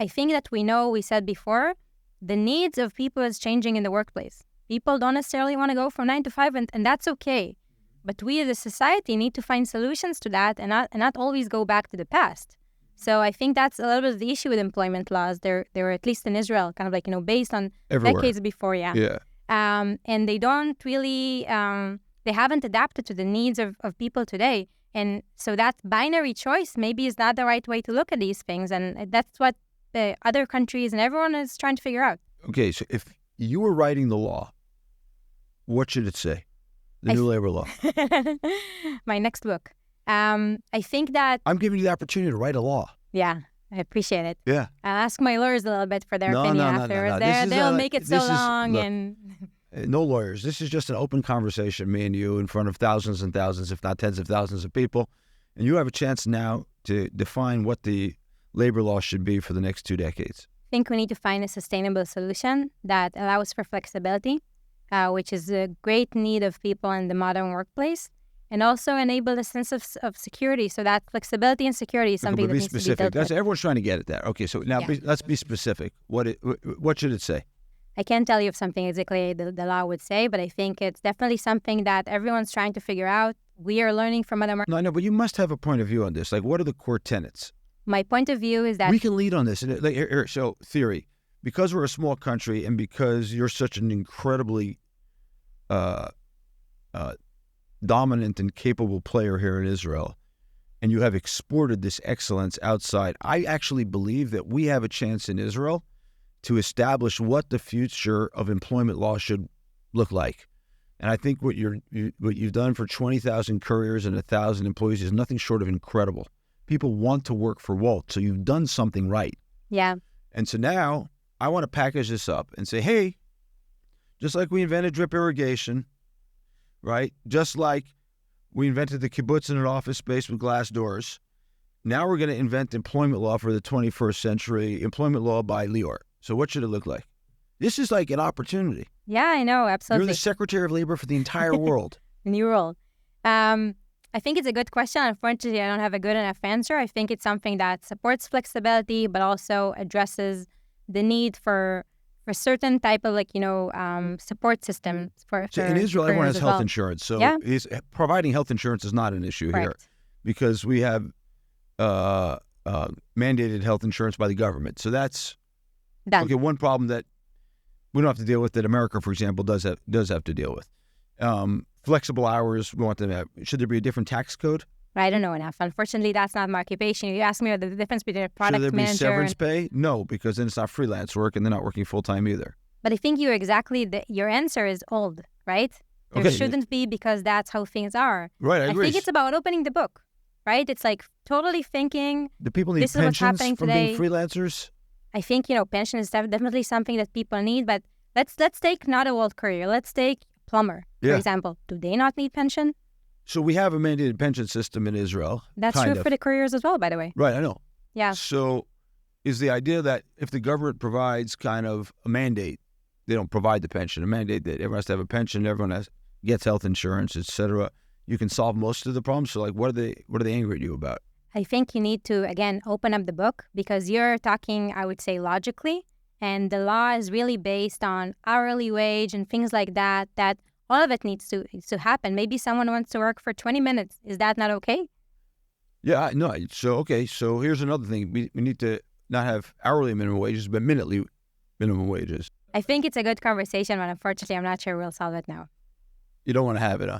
think that we said before, the needs of people is changing in the workplace. People don't necessarily want to go from 9 to 5, and that's okay. But we as a society need to find solutions to that and not always go back to the past. So I think that's a little bit of the issue with employment laws. They were, at least in Israel, kind of like, based on everywhere. Decades before, Yeah. And they don't really, they haven't adapted to the needs of people today. And so that binary choice maybe is not the right way to look at these things. And that's what the other countries and everyone is trying to figure out. Okay, so if you were writing the law, what should it say? The new labor law. My next book. I think that... I'm giving you the opportunity to write a law. Yeah, I appreciate it. Yeah. I'll ask my lawyers a little bit for their opinion afterwards. They'll make it so long. No lawyers. This is just an open conversation, me and you, in front of thousands and thousands, if not tens of thousands of people. And you have a chance now to define what the labor law should be for the next 2 decades. I think we need to find a sustainable solution that allows for flexibility, which is a great need of people in the modern workplace, and also enable a sense of security. So that flexibility and security is something that needs to be built. Everyone's trying to get at that. Okay, so now let's be specific. What should it say? I can't tell you if something exactly the law would say, but I think it's definitely something that everyone's trying to figure out. We are learning from other markets. No, I know, but you must have a point of view on this. Like, what are the core tenets? My point of view is that... We can lead on this. So, theory. Because we're a small country and because you're such an incredibly dominant and capable player here in Israel, and you have exported this excellence outside, I actually believe that we have a chance in Israel to establish what the future of employment law should look like. And I think what you've done for 20,000 couriers and 1,000 employees is nothing short of incredible. People want to work for Wolt, so you've done something right. Yeah. And so now I want to package this up and say, hey, just like we invented drip irrigation, right? Just like we invented the kibbutz in an office space with glass doors, now we're going to invent employment law for the 21st century, employment law by Lior. So what should it look like? This is like an opportunity. Yeah, I know, absolutely. You're the Secretary of Labor for the entire world. New role. I think it's a good question. Unfortunately, I don't have a good enough answer. I think it's something that supports flexibility, but also addresses the need for certain type of support systems for in Israel, everyone has health well. insurance. So providing health insurance is not an issue here because we have mandated health insurance by the government. So that's done. Okay, one problem that we don't have to deal with that America, for example, does have to deal with. Flexible hours, we want them to have. Should there be a different tax code? I don't know enough. Unfortunately, that's not my occupation. You asked me about the difference between a product manager. Should there be severance pay? No, because then it's not freelance work and they're not working full-time either. But I think your answer is old, right? There shouldn't be because that's how things are. Right, I agree. I think it's about opening the book, right? It's like totally thinking, do people need pensions from being freelancers? I think, pension is definitely something that people need, but let's take not a Wolt courier. Let's take plumber, for example. Do they not need pension? So we have a mandated pension system in Israel. That's true for the careers as well, by the way. Right, I know. Yeah. So is the idea that if the government provides kind of a mandate, they don't provide the pension, a mandate that everyone has to have a pension, everyone gets health insurance, etc., you can solve most of the problems. So like, what are they angry at you about? I think you need to, again, open up the book because you're talking, I would say, logically. And the law is really based on hourly wage and things like that, that all of it needs to happen. Maybe someone wants to work for 20 minutes. Is that not okay? Yeah, no. So, okay. So here's another thing. We need to not have hourly minimum wages, but minutely minimum wages. I think it's a good conversation, but unfortunately, I'm not sure we'll solve it now. You don't want to have it, huh?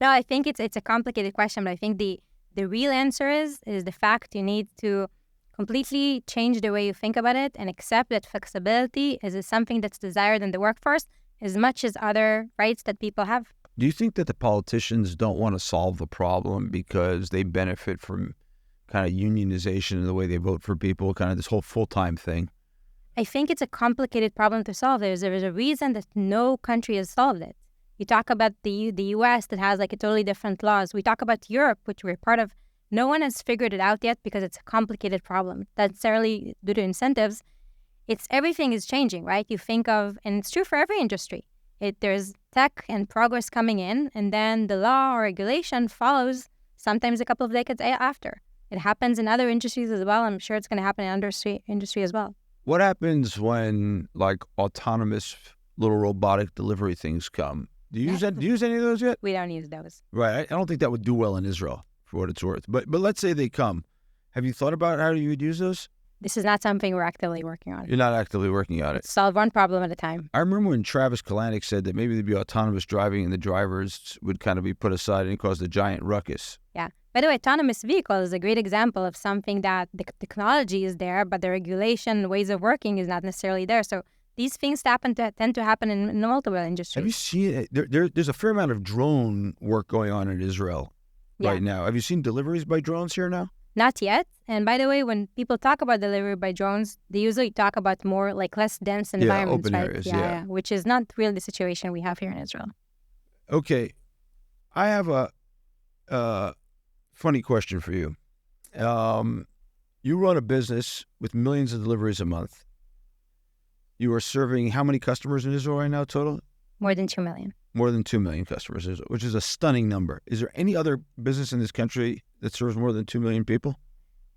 No, I think it's a complicated question, but I think the real answer is the fact you need to completely change the way you think about it and accept that flexibility is something that's desired in the workforce as much as other rights that people have. Do you think that the politicians don't want to solve the problem because they benefit from kind of unionization in the way they vote for people, kind of this whole full-time thing? I think it's a complicated problem to solve. There's a reason that no country has solved it. You talk about the U.S. that has like a totally different laws. We talk about Europe, which we're part of. No one has figured it out yet because it's a complicated problem. Not necessarily due to incentives. Everything is changing, right? You think of, and it's true for every industry. There's tech and progress coming in, and then the law or regulation follows sometimes a couple of decades after. It happens in other industries as well. I'm sure it's going to happen in industry as well. What happens when like autonomous little robotic delivery things come? Do you use any of those yet? We don't use those. Right. I don't think that would do well in Israel, for what it's worth. But let's say they come. Have you thought about how you would use those? This is not something we're actively working on. You're not actively working on it. Solve one problem at a time. I remember when Travis Kalanick said that maybe there'd be autonomous driving and the drivers would kind of be put aside and cause a giant ruckus. Yeah. By the way, autonomous vehicle is a great example of something that the technology is there, but the regulation, ways of working is not necessarily there. So these things tend to happen in multiple industries. Have you seen it? There's a fair amount of drone work going on in Israel right now. Have you seen deliveries by drones here now? Not yet. And by the way, when people talk about delivery by drones, they usually talk about more like less dense environments, open right? areas, Yeah, which is not really the situation we have here in Israel. Okay. I have a funny question for you. You run a business with millions of deliveries a month. You are serving how many customers in Israel right now total? More than 2 million. More than 2 million customers, which is a stunning number. Is there any other business in this country that serves more than 2 million people?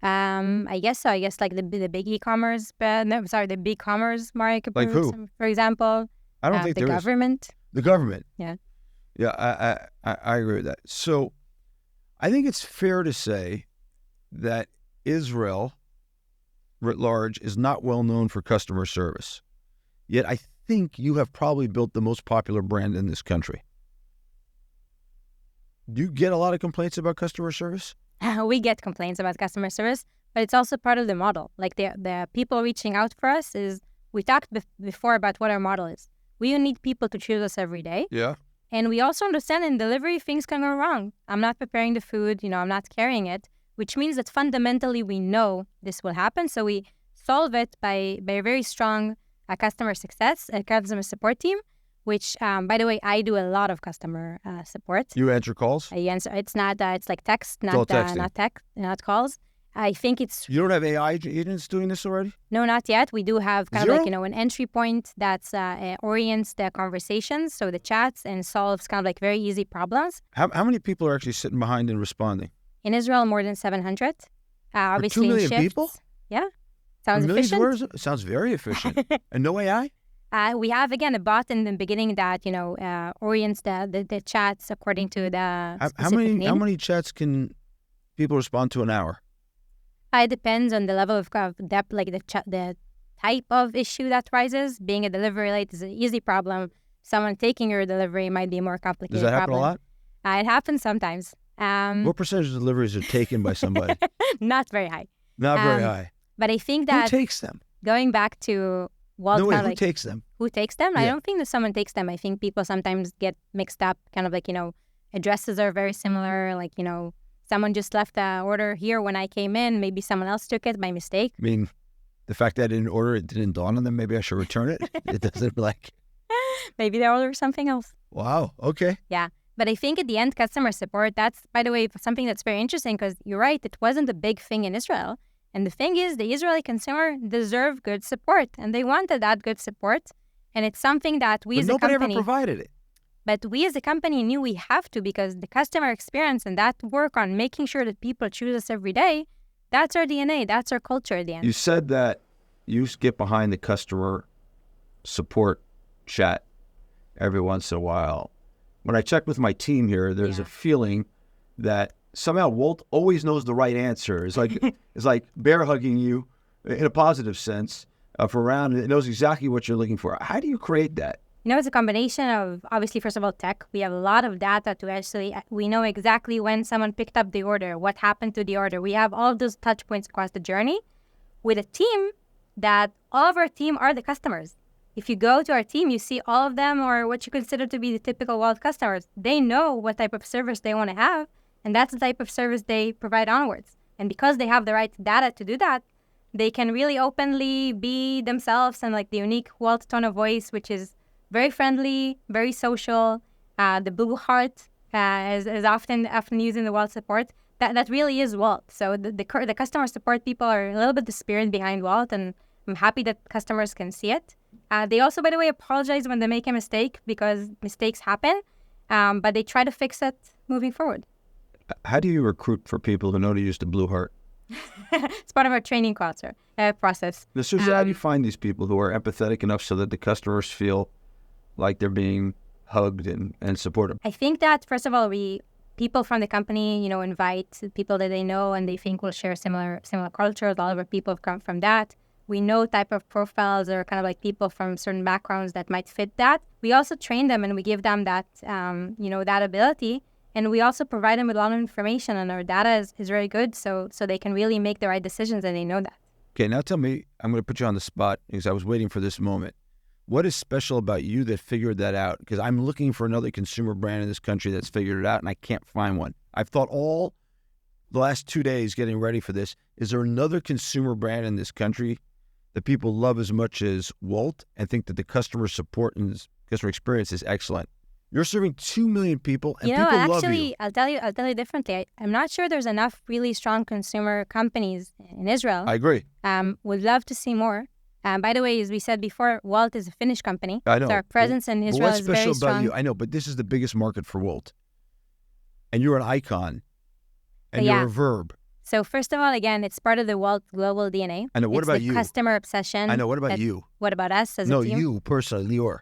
I guess so. I guess like the big e-commerce, the big commerce market. Like who? For example, I don't think the government. The government. Yeah. Yeah, I agree with that. So I think it's fair to say that Israel, writ large, is not well known for customer service. Yet I think you have probably built the most popular brand in this country. Do you get a lot of complaints about customer service? We get complaints about customer service, but it's also part of the model. Like the people reaching out for us we talked before about what our model is. We need people to choose us every day. Yeah. And we also understand in delivery, things can go wrong. I'm not preparing the food, I'm not carrying it, which means that fundamentally we know this will happen. So we solve it by a very strong customer success, customer support team, which, by the way, I do a lot of customer support. You answer calls? I answer. It's not. It's like text, not calls. I think it's. You don't have AI agents doing this already? No, not yet. We do have kind Zero? of like an entry point that's orients the conversations, so the chats, and solves kind of like very easy problems. How many people are actually sitting behind and responding? In Israel, more than 700. Obviously, 2 million in shifts. people? Yeah, sounds efficient. It sounds very efficient. And no AI? We have, again, a bot in the beginning that, orients the chats according to the specific need. How many chats can people respond to an hour? It depends on the level of depth, like the type of issue that rises. Being a delivery late is an easy problem. Someone taking your delivery might be a more complicated problem. Does that happen a lot? It happens sometimes. What percentage of deliveries are taken by somebody? Not very high. Not very high. But I think that... Who takes them? Going back to... who takes them? Who takes them? Yeah. I don't think that someone takes them. I think people sometimes get mixed up, kind of like, addresses are very similar. Like, someone just left the order here when I came in. Maybe someone else took it by mistake. I mean, the fact that I didn't order it didn't dawn on them. Maybe I should return it. It doesn't like... Maybe they order something else. Wow. Okay. Yeah. But I think at the end, customer support, that's, by the way, something that's very interesting because you're right, it wasn't a big thing in Israel. And the thing is, the Israeli consumer deserve good support, and they wanted that good support. And it's something that we But as a nobody company... ever provided it. But we as a company knew we have to because the customer experience and that work on making sure that people choose us every day, that's our DNA, that's our culture at the end. You said that you get behind the customer support chat every once in a while. When I check with my team here, there's a feeling that somehow Wolt always knows the right answer. It's like it's like bear hugging you in a positive sense for around. It knows exactly what you're looking for. How do you create that? It's a combination of, obviously, first of all, tech. We have a lot of data to actually, we know exactly when someone picked up the order, what happened to the order. We have all of those touch points across the journey with a team that all of our team are the customers. If you go to our team, you see all of them are what you consider to be the typical Wolt customers. They know what type of service they want to have, and that's the type of service they provide onwards. And because they have the right data to do that, they can really openly be themselves and like the unique Wolt tone of voice, which is very friendly, very social. The blue heart is often used in the Wolt support. That really is Wolt. So the customer support people are a little bit the spirit behind Wolt, and I'm happy that customers can see it. They also, by the way, apologize when they make a mistake because mistakes happen, but they try to fix it moving forward. How do you recruit for people who know to use the blue heart? It's part of our training culture process. So how do you find these people who are empathetic enough so that the customers feel like they're being hugged and supported? I think that, first of all, people from the company, invite people that they know and they think will share similar cultures. All of our people have come from that. We know type of profiles or kind of like people from certain backgrounds that might fit that. We also train them and we give them that, that ability. And we also provide them with a lot of information, and our data is very good, so they can really make the right decisions, and they know that. Okay, now tell me, I'm going to put you on the spot because I was waiting for this moment. What is special about you that figured that out? Because I'm looking for another consumer brand in this country that's figured it out, and I can't find one. I've thought all the last 2 days getting ready for this. Is there another consumer brand in this country that people love as much as Wolt and think that the customer support and customer experience is excellent? You're serving 2 million people, and people love you. I'll tell you differently. I'm not sure there's enough really strong consumer companies in Israel. I agree. Would love to see more. By the way, as we said before, Wolt is a Finnish company. I know. So our presence in Israel is very strong. What's special about you? I know, but this is the biggest market for Wolt. And you're an icon. And you're a verb. So first of all, again, it's part of the Wolt global DNA. I know. What about you? Customer obsession. I know. What about you? What about us as a team? No, you personally, Lior.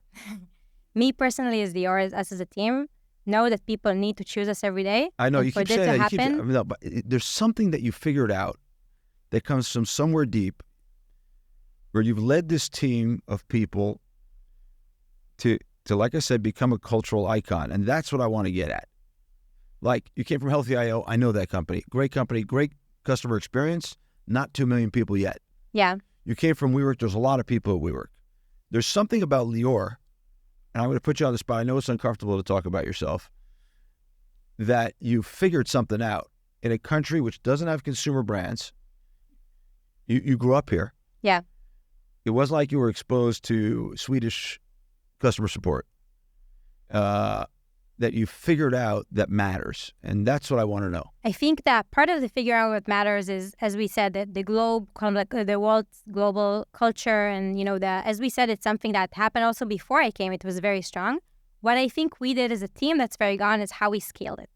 Me personally as Lior, us as a team, know that people need to choose us every day. I know, you keep saying that. No, but there's something that you figured out that comes from somewhere deep where you've led this team of people to like I said, become a cultural icon. And that's what I want to get at. Like, you came from Healthy.io. I know that company, great customer experience, not 2 million people yet. Yeah. You came from WeWork. There's a lot of people at WeWork. There's something about Lior, and I'm going to put you on the spot. I know it's uncomfortable to talk about yourself, that you figured something out in a country which doesn't have consumer brands. You grew up here. Yeah. It wasn't like you were exposed to Swedish customer support. That you figured out that matters. And that's what I want to know. I think that part of the figure out what matters is, as we said, that the globe, the Wolt global culture, and, as we said, it's something that happened also before I came. It was very strong. What I think we did as a team that's very gone is how we scaled it.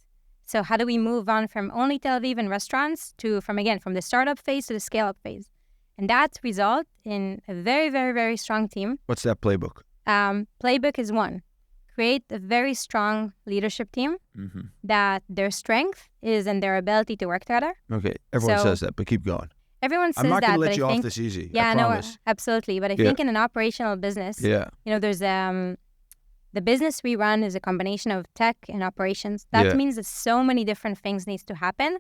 So how do we move on from only Tel Aviv and restaurants to, from the startup phase to the scale-up phase? And that result in a very, very, very strong team. What's that playbook? Playbook is one. Create a very strong leadership team that their strength is in their ability to work together. Okay, everyone says that, but keep going. Everyone says that. I'm not going to let you off this easy. Yeah, I promise. No, absolutely. But I think in an operational business, there's the business we run is a combination of tech and operations. That means that so many different things needs to happen,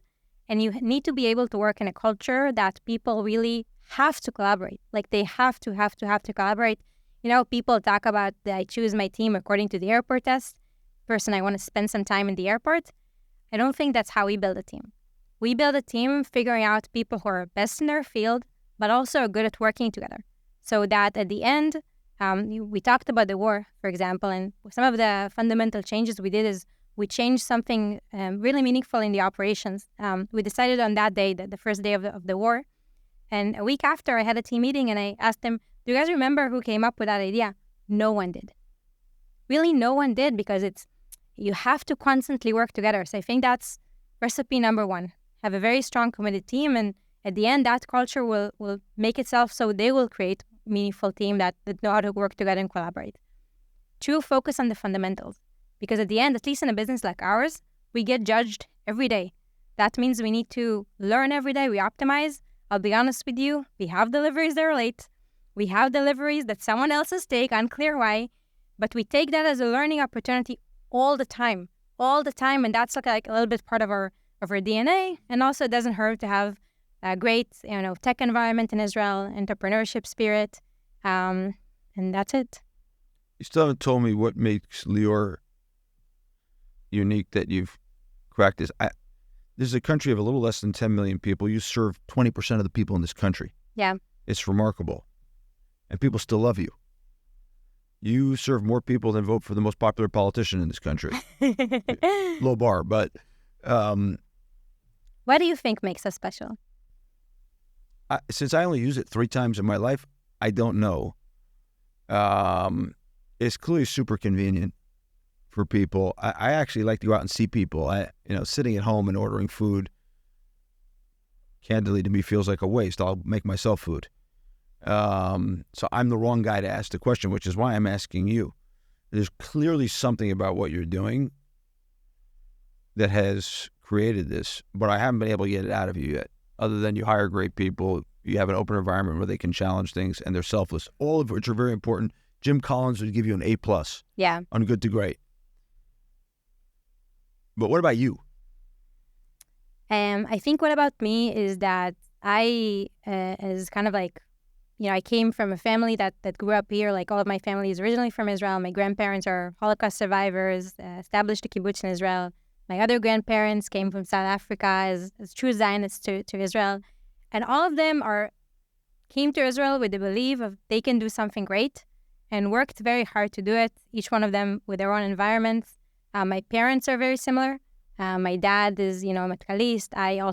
and you need to be able to work in a culture that people really have to collaborate. Like they have to collaborate. People talk about that I choose my team according to the airport test. Person, I want to spend some time in the airport. I don't think that's how we build a team. We build a team figuring out people who are best in their field, but also are good at working together. So that at the end, we talked about the war, for example, and some of the fundamental changes we did is we changed something really meaningful in the operations. We decided on that day, the first day of the war. And a week after, I had a team meeting and I asked them, do you guys remember who came up with that idea? No one did. Really, no one did, because you have to constantly work together. So I think that's recipe number one. Have a very strong, committed team, and at the end, that culture will make itself so they will create a meaningful team that know how to work together and collaborate. 2, focus on the fundamentals. Because at the end, at least in a business like ours, we get judged every day. That means we need to learn every day. We optimize. I'll be honest with you. We have deliveries that are late. We have deliveries that someone else's take, unclear why. But we take that as a learning opportunity all the time. And that's like a little bit part of our DNA. And also, it doesn't hurt to have a great, tech environment in Israel, entrepreneurship spirit. And that's it. You still haven't told me what makes Lior unique that you've cracked this. This is a country of a little less than 10 million people. You serve 20% of the people in this country. Yeah. It's remarkable. And people still love you. You serve more people than vote for the most popular politician in this country. Low bar, but... what do you think makes us special? Since I only use it 3 times in my life, I don't know. It's clearly super convenient for people. I actually like to go out and see people. Sitting at home and ordering food, candidly, to me feels like a waste. I'll make myself food. So I'm the wrong guy to ask the question, which is why I'm asking you. There's clearly something about what you're doing that has created this, but I haven't been able to get it out of you yet. Other than you hire great people, you have an open environment where they can challenge things, and they're selfless, all of which are very important. Jim Collins would give you an A+ on good to great. But what about you? I think what about me is that I is kind of like, I came from a family that grew up here. Like, all of my family is originally from Israel. My grandparents are Holocaust survivors, established a kibbutz in Israel. My other grandparents came from South Africa as true Zionists to Israel. And all of them came to Israel with the belief of they can do something great and worked very hard to do it, each one of them with their own environments. My parents are very similar. My dad is, a Matkalist. I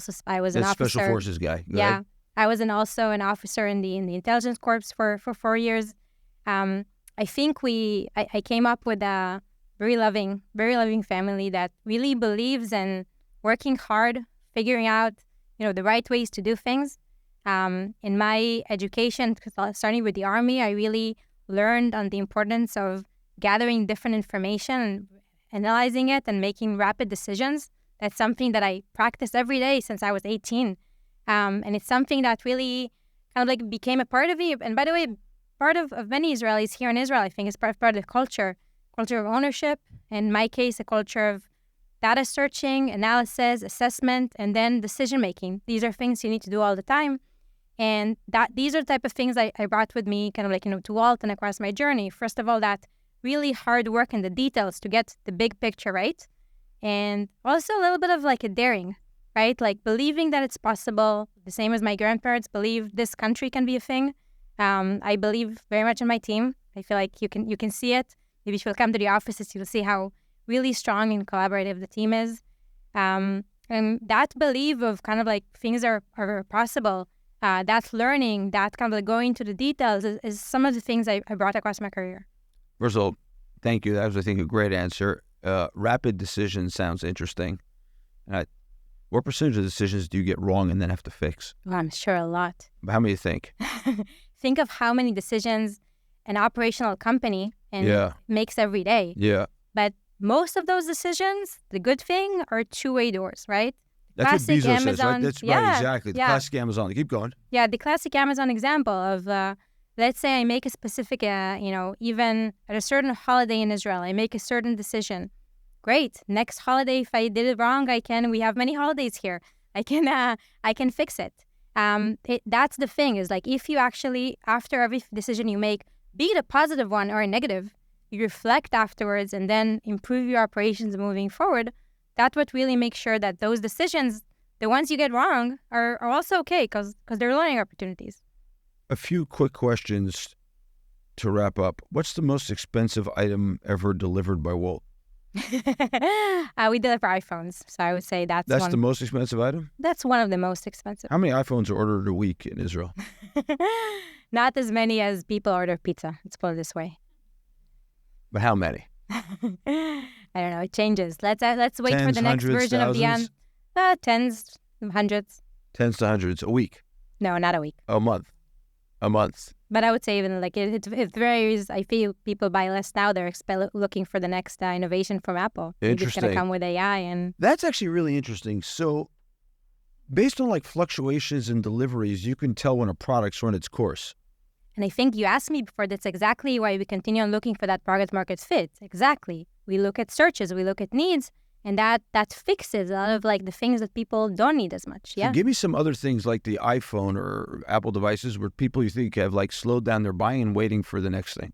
was an officer. Special forces guy. Yeah. I was also an officer in the intelligence corps for 4 years. I think I came up with a very loving family that really believes in working hard, figuring out, the right ways to do things. In my education, starting with the Army, I really learned on the importance of gathering different information, analyzing it, and making rapid decisions. That's something that I practiced every day since I was 18. And it's something that really kind of like became a part of me. And by the way, part of many Israelis here in Israel, I think, is part of the culture of ownership. In my case, a culture of data searching, analysis, assessment, and then decision-making. These are things you need to do all the time. And these are the type of things I brought with me kind of like, to Wolt and across my journey. First of all, that really hard work in the details to get the big picture right. And also a little bit of like a daring, right? Like believing that it's possible, the same as my grandparents believe this country can be a thing. I believe very much in my team. I feel like you can see it. Maybe if you'll come to the offices, you'll see how really strong and collaborative the team is. And that belief of kind of like things are possible, that learning, that kind of like going to the details is some of the things I brought across my career. First of all, thank you. That was, I think, a great answer. Rapid decision sounds interesting. What percentage of decisions do you get wrong and then have to fix? Well, I'm sure a lot. How many do you think? Think of how many decisions an operational company makes every day. Yeah. But most of those decisions, the good thing, are two-way doors, right? That's classic what Bezos Amazon, says, right? That's right, exactly. The classic Amazon. Keep going. Yeah, the classic Amazon example of, let's say I make a specific, even at a certain holiday in Israel, I make a certain decision. Great. Next holiday, if I did it wrong, we have many holidays here. I can fix it. That's the thing, is like if you actually, after every decision you make, be it a positive one or a negative, you reflect afterwards and then improve your operations moving forward. That's what really makes sure that those decisions, the ones you get wrong, are also okay because they're learning opportunities. A few quick questions to wrap up. What's the most expensive item ever delivered by Wolt? We deliver iPhones, so I would say that's the most expensive item? That's one of the most expensive. How many iPhones are ordered a week in Israel? Not as many as people order pizza. Let's put it this way. But how many? I don't know. It changes. Let's wait for Tens, the next hundreds, version thousands? of the tens, hundreds. Tens to hundreds a week. No, not a week. A month. But I would say even like it varies. I feel people buy less now. They're looking for the next innovation from Apple. Maybe it's going to come with AI. And that's actually really interesting. So based on like fluctuations in deliveries, you can tell when a product's run its course. And I think you asked me before, that's exactly why we continue on looking for that product market fit. Exactly. We look at searches, we look at needs, and that fixes a lot of like the things that people don't need as much. Yeah. So give me some other things like the iPhone or Apple devices where people you think have like slowed down their buying and waiting for the next thing.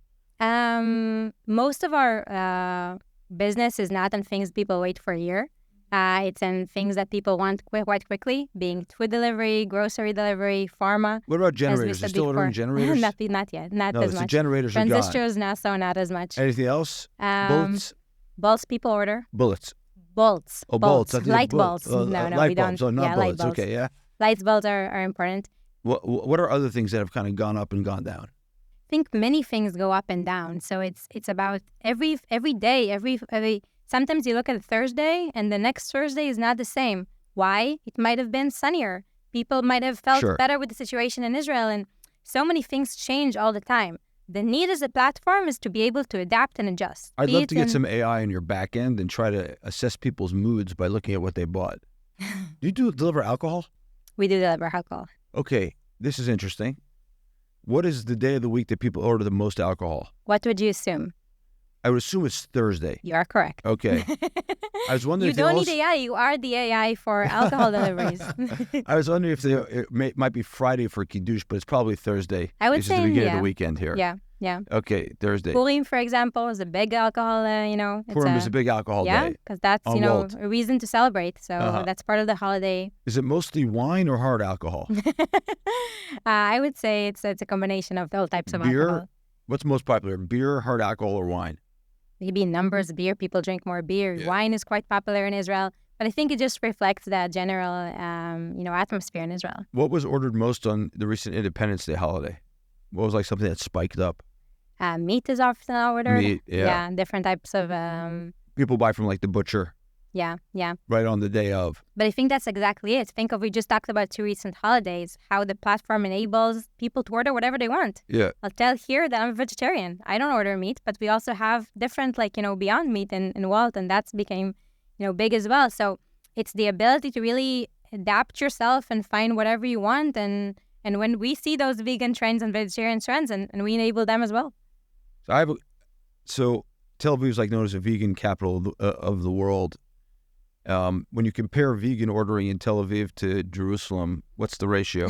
Most of our business is not on things people wait for a year. It's in things that people want quite quickly, being food delivery, grocery delivery, pharma. What about generators? Are you still ordering generators? Not yet. Not as much. The generators are gone. Transistors, not as much. Anything else? Bullets? Bolts people order. Bullets. Bolts. Oh, bolts. Light bulbs. No, light we don't. Bulbs. Oh, not bullets. Light bulbs. Okay, yeah. Light bulbs are important. What are other things that have kind of gone up and gone down? I think many things go up and down. So it's about every day, every. Sometimes you look at a Thursday and the next Thursday is not the same. Why? It might have been sunnier. People might have felt better with the situation in Israel. And so many things change all the time. The need as a platform is to be able to adapt and adjust. I'd love to get some AI in your back end and try to assess people's moods by looking at what they bought. Do you deliver alcohol? We do deliver alcohol. Okay, this is interesting. What is the day of the week that people order the most alcohol? What would you assume? I would assume it's Thursday. You are correct. Okay. I was wondering you don't need AI. You are the AI for alcohol deliveries. I was wondering if it might be Friday for Kiddush, but it's probably Thursday. I would say, the beginning of the weekend here. Yeah. Okay, Thursday. Purim, for example, is a big alcohol, Purim is a big alcohol day. Yeah, because that's, Wolt. a reason to celebrate. So that's part of the holiday. Is it mostly wine or hard alcohol? I would say it's a combination of all types of alcohol. What's most popular, beer, hard alcohol, or wine? Maybe in numbers, beer, people drink more beer. Yeah. Wine is quite popular in Israel. But I think it just reflects the general, atmosphere in Israel. What was ordered most on the recent Independence Day holiday? What was like something that spiked up? Meat is often ordered. Meat, yeah. Different types of... People buy from like the butcher. Yeah. Right on the day of. But I think that's exactly it. We just talked about 2 recent holidays, how the platform enables people to order whatever they want. Yeah. I'll tell here that I'm a vegetarian. I don't order meat, but we also have different, Beyond Meat in Wolt, and that's became, big as well. So it's the ability to really adapt yourself and find whatever you want. And when we see those vegan trends and vegetarian trends, and we enable them as well. So Tel Aviv is known as a vegan capital of the world. When you compare vegan ordering in Tel Aviv to Jerusalem, what's the ratio?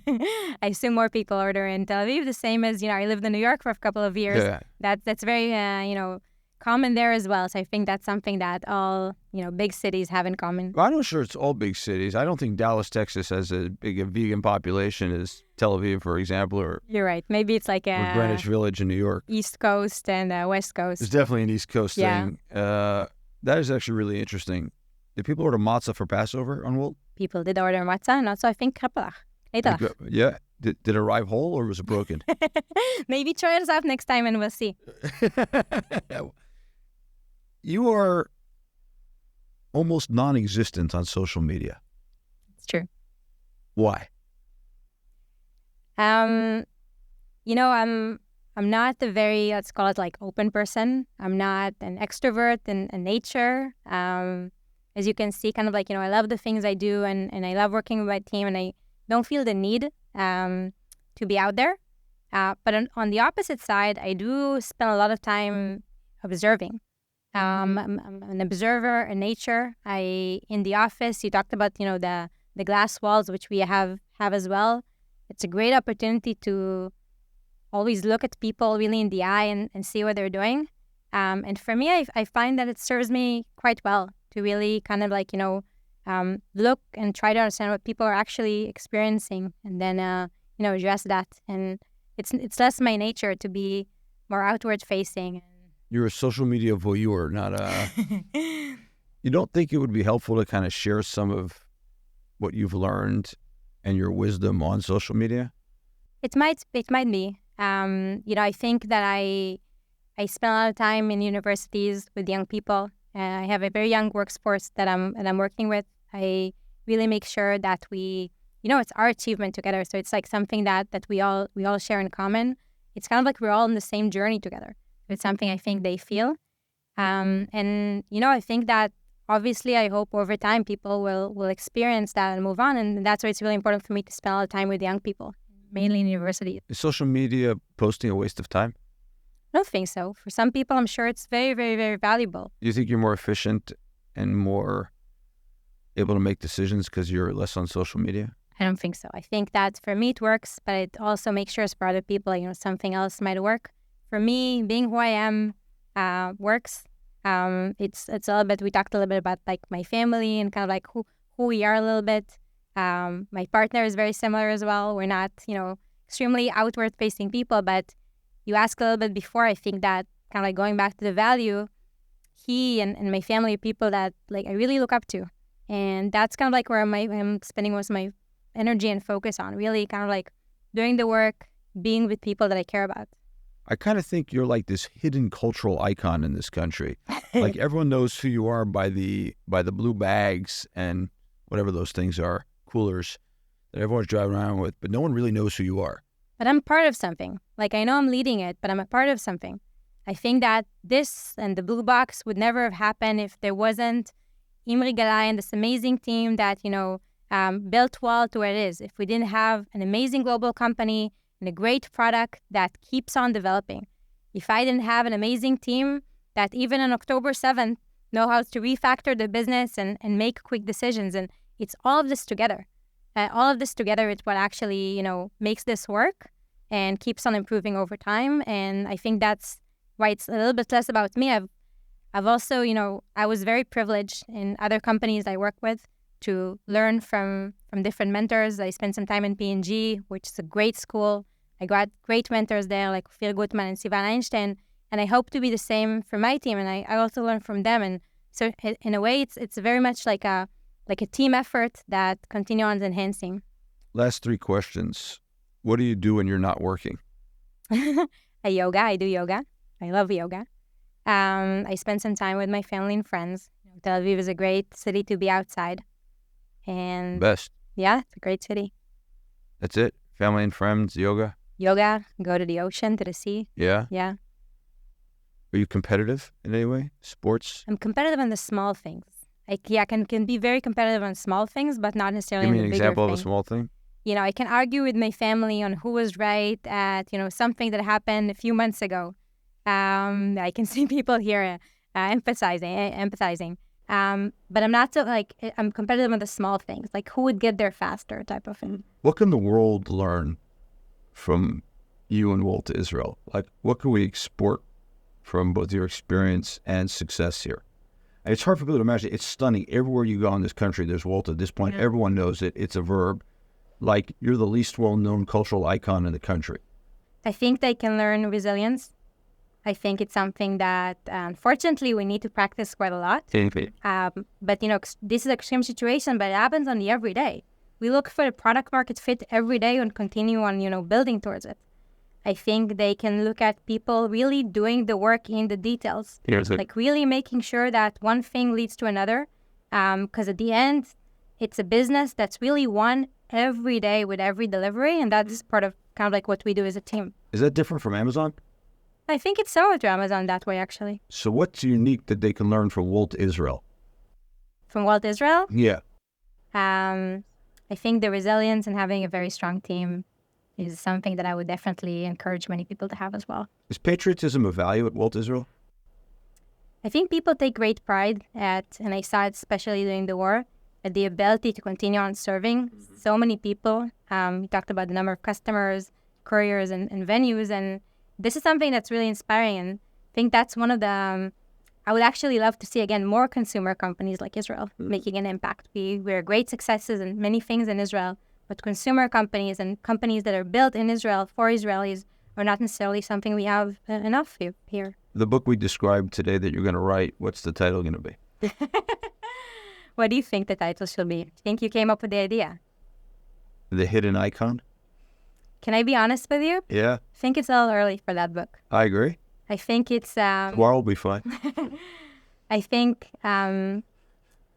I assume more people order in Tel Aviv, the same as, I lived in New York for a couple of years. Yeah. That's very, common there as well. So I think that's something that all, big cities have in common. Well, I'm not sure it's all big cities. I don't think Dallas, Texas has as big a vegan population as Tel Aviv, for example, or... You're right. Maybe it's like or Greenwich Village in New York. East Coast and West Coast. It's definitely an East Coast thing. That is actually really interesting. Did people order matzah for Passover on Wolt? People did order matzah, and also I think krapelach. Yeah. Did it arrive whole or was it broken? Maybe try us out next time and we'll see. You are almost non-existent on social media. It's true. Why? I'm not a very, let's call it open person. I'm not an extrovert in nature. As you can see, I love the things I do and I love working with my team and I don't feel the need to be out there. But on the opposite side, I do spend a lot of time observing. I'm an observer in nature. In the office, you talked about, the glass walls, which we have as well. It's a great opportunity to always look at people really in the eye and see what they're doing. And for me, I find that it serves me quite well to really look and try to understand what people are actually experiencing and then, address that. And it's less my nature to be more outward facing and, You're a social media voyeur, not a... You don't think it would be helpful to kind of share some of what you've learned and your wisdom on social media? It might be. I think that I spend a lot of time in universities with young people. I have a very young workforce that I'm working with. I really make sure that we, it's our achievement together. So it's like something that we all share in common. It's kind of like we're all on the same journey together. It's something I think they feel. And I think that obviously I hope over time people will experience that and move on. And that's why it's really important for me to spend a lot of time with young people, mainly in university. Is social media posting a waste of time? I don't think so. For some people, I'm sure it's very, very, very valuable. Do you think you're more efficient and more able to make decisions because you're less on social media? I don't think so. I think that for me it works, but it also makes sure for other people, something else might work. For me, being who I am works. It's a little bit, we talked a little bit about like my family and kind of like who we are a little bit. My partner is very similar as well. We're not, extremely outward facing people, but you asked a little bit before, I think that kind of like going back to the value, he and my family are people that like I really look up to. And that's kind of like where I'm spending most of my energy and focus on, really kind of like doing the work, being with people that I care about. I kind of think you're like this hidden cultural icon in this country. Like everyone knows who you are by the blue bags and whatever those things are, coolers that everyone's driving around with, but no one really knows who you are. But I'm part of something. Like I know I'm leading it, but I'm a part of something. I think that this and the blue box would never have happened if there wasn't Imri Galai and this amazing team that, built Wolt to where it is. If we didn't have an amazing global company and a great product that keeps on developing. If I didn't have an amazing team that even on October 7th know how to refactor the business and make quick decisions. And it's all of this together. All of this together is what actually, makes this work and keeps on improving over time. And I think that's why it's a little bit less about me. I've also, I was very privileged in other companies I work with to learn from different mentors. I spent some time in P&G, which is a great school. I got great mentors there like Phil Gutman and Sivan Einstein, and I hope to be the same for my team. And I also learn from them. And so in a way, it's very much like a team effort that continue on enhancing. Last 3 questions. What do you do when you're not working? I do yoga. I love yoga. I spend some time with my family and friends. Tel Aviv is a great city to be outside. And best. Yeah, it's a great city. That's it? Family and friends, yoga? Yoga, go to the ocean, to the sea. Yeah? Yeah. Are you competitive in any way? Sports? I'm competitive on the small things. I can be very competitive on small things, but not necessarily Give me in an the bigger example thing. of a small thing. I can argue with my family on who was right at, something that happened a few months ago. I can see people here empathizing. But I'm not so I'm competitive on the small things, like who would get there faster type of thing. What can the world learn from you and Wolt Israel? Like, what can we export from both your experience and success here? And it's hard for people to imagine. It's stunning. Everywhere you go in this country, there's Wolt at this point. Yeah. Everyone knows it. It's a verb. Like, you're the least well-known cultural icon in the country. I think they can learn resilience. I think it's something that, unfortunately, we need to practice quite a lot. But, this is an extreme situation, but it happens on the everyday. We look for the product market fit every day and continue on, building towards it. I think they can look at people really doing the work in the details. Like really making sure that one thing leads to another. Because at the end, it's a business that's really won every day with every delivery. And that's part of kind of like what we do as a team. Is that different from Amazon? I think it's similar to Amazon that way, actually. So what's unique that they can learn from Wolt Israel? From Wolt Israel? Yeah. I think the resilience and having a very strong team is something that I would definitely encourage many people to have as well. Is patriotism a value at Wolt Israel? I think people take great pride at, and I saw it especially during the war, at the ability to continue on serving so many people. We talked about the number of customers, couriers, and venues, and this is something that's really inspiring, and I think that's one of the, I would actually love to see, again, more consumer companies like Israel making an impact. We're great successes in many things in Israel, but consumer companies and companies that are built in Israel for Israelis are not necessarily something we have enough here. The book we described today that you're going to write, what's the title going to be? What do you think the title should be? I think you came up with the idea. The Hidden Icon? Can I be honest with you? Yeah. I think it's a little early for that book. I agree. I think it's... Tomorrow will be fine. I think I'm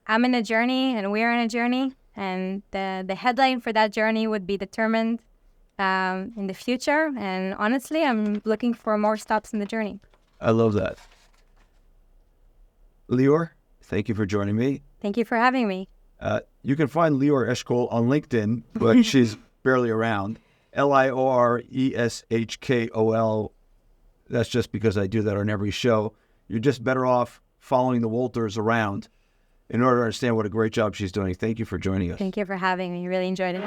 in a journey and we're in a journey. And the headline for that journey would be determined in the future. And honestly, I'm looking for more stops in the journey. I love that. Lior, thank you for joining me. Thank you for having me. You can find Lior Eshkol on LinkedIn, but she's barely around. Lioreshkol. That's just because I do that on every show. You're just better off following the Wolters around in order to understand what a great job she's doing. Thank you for joining us. Thank you for having me. Really enjoyed it.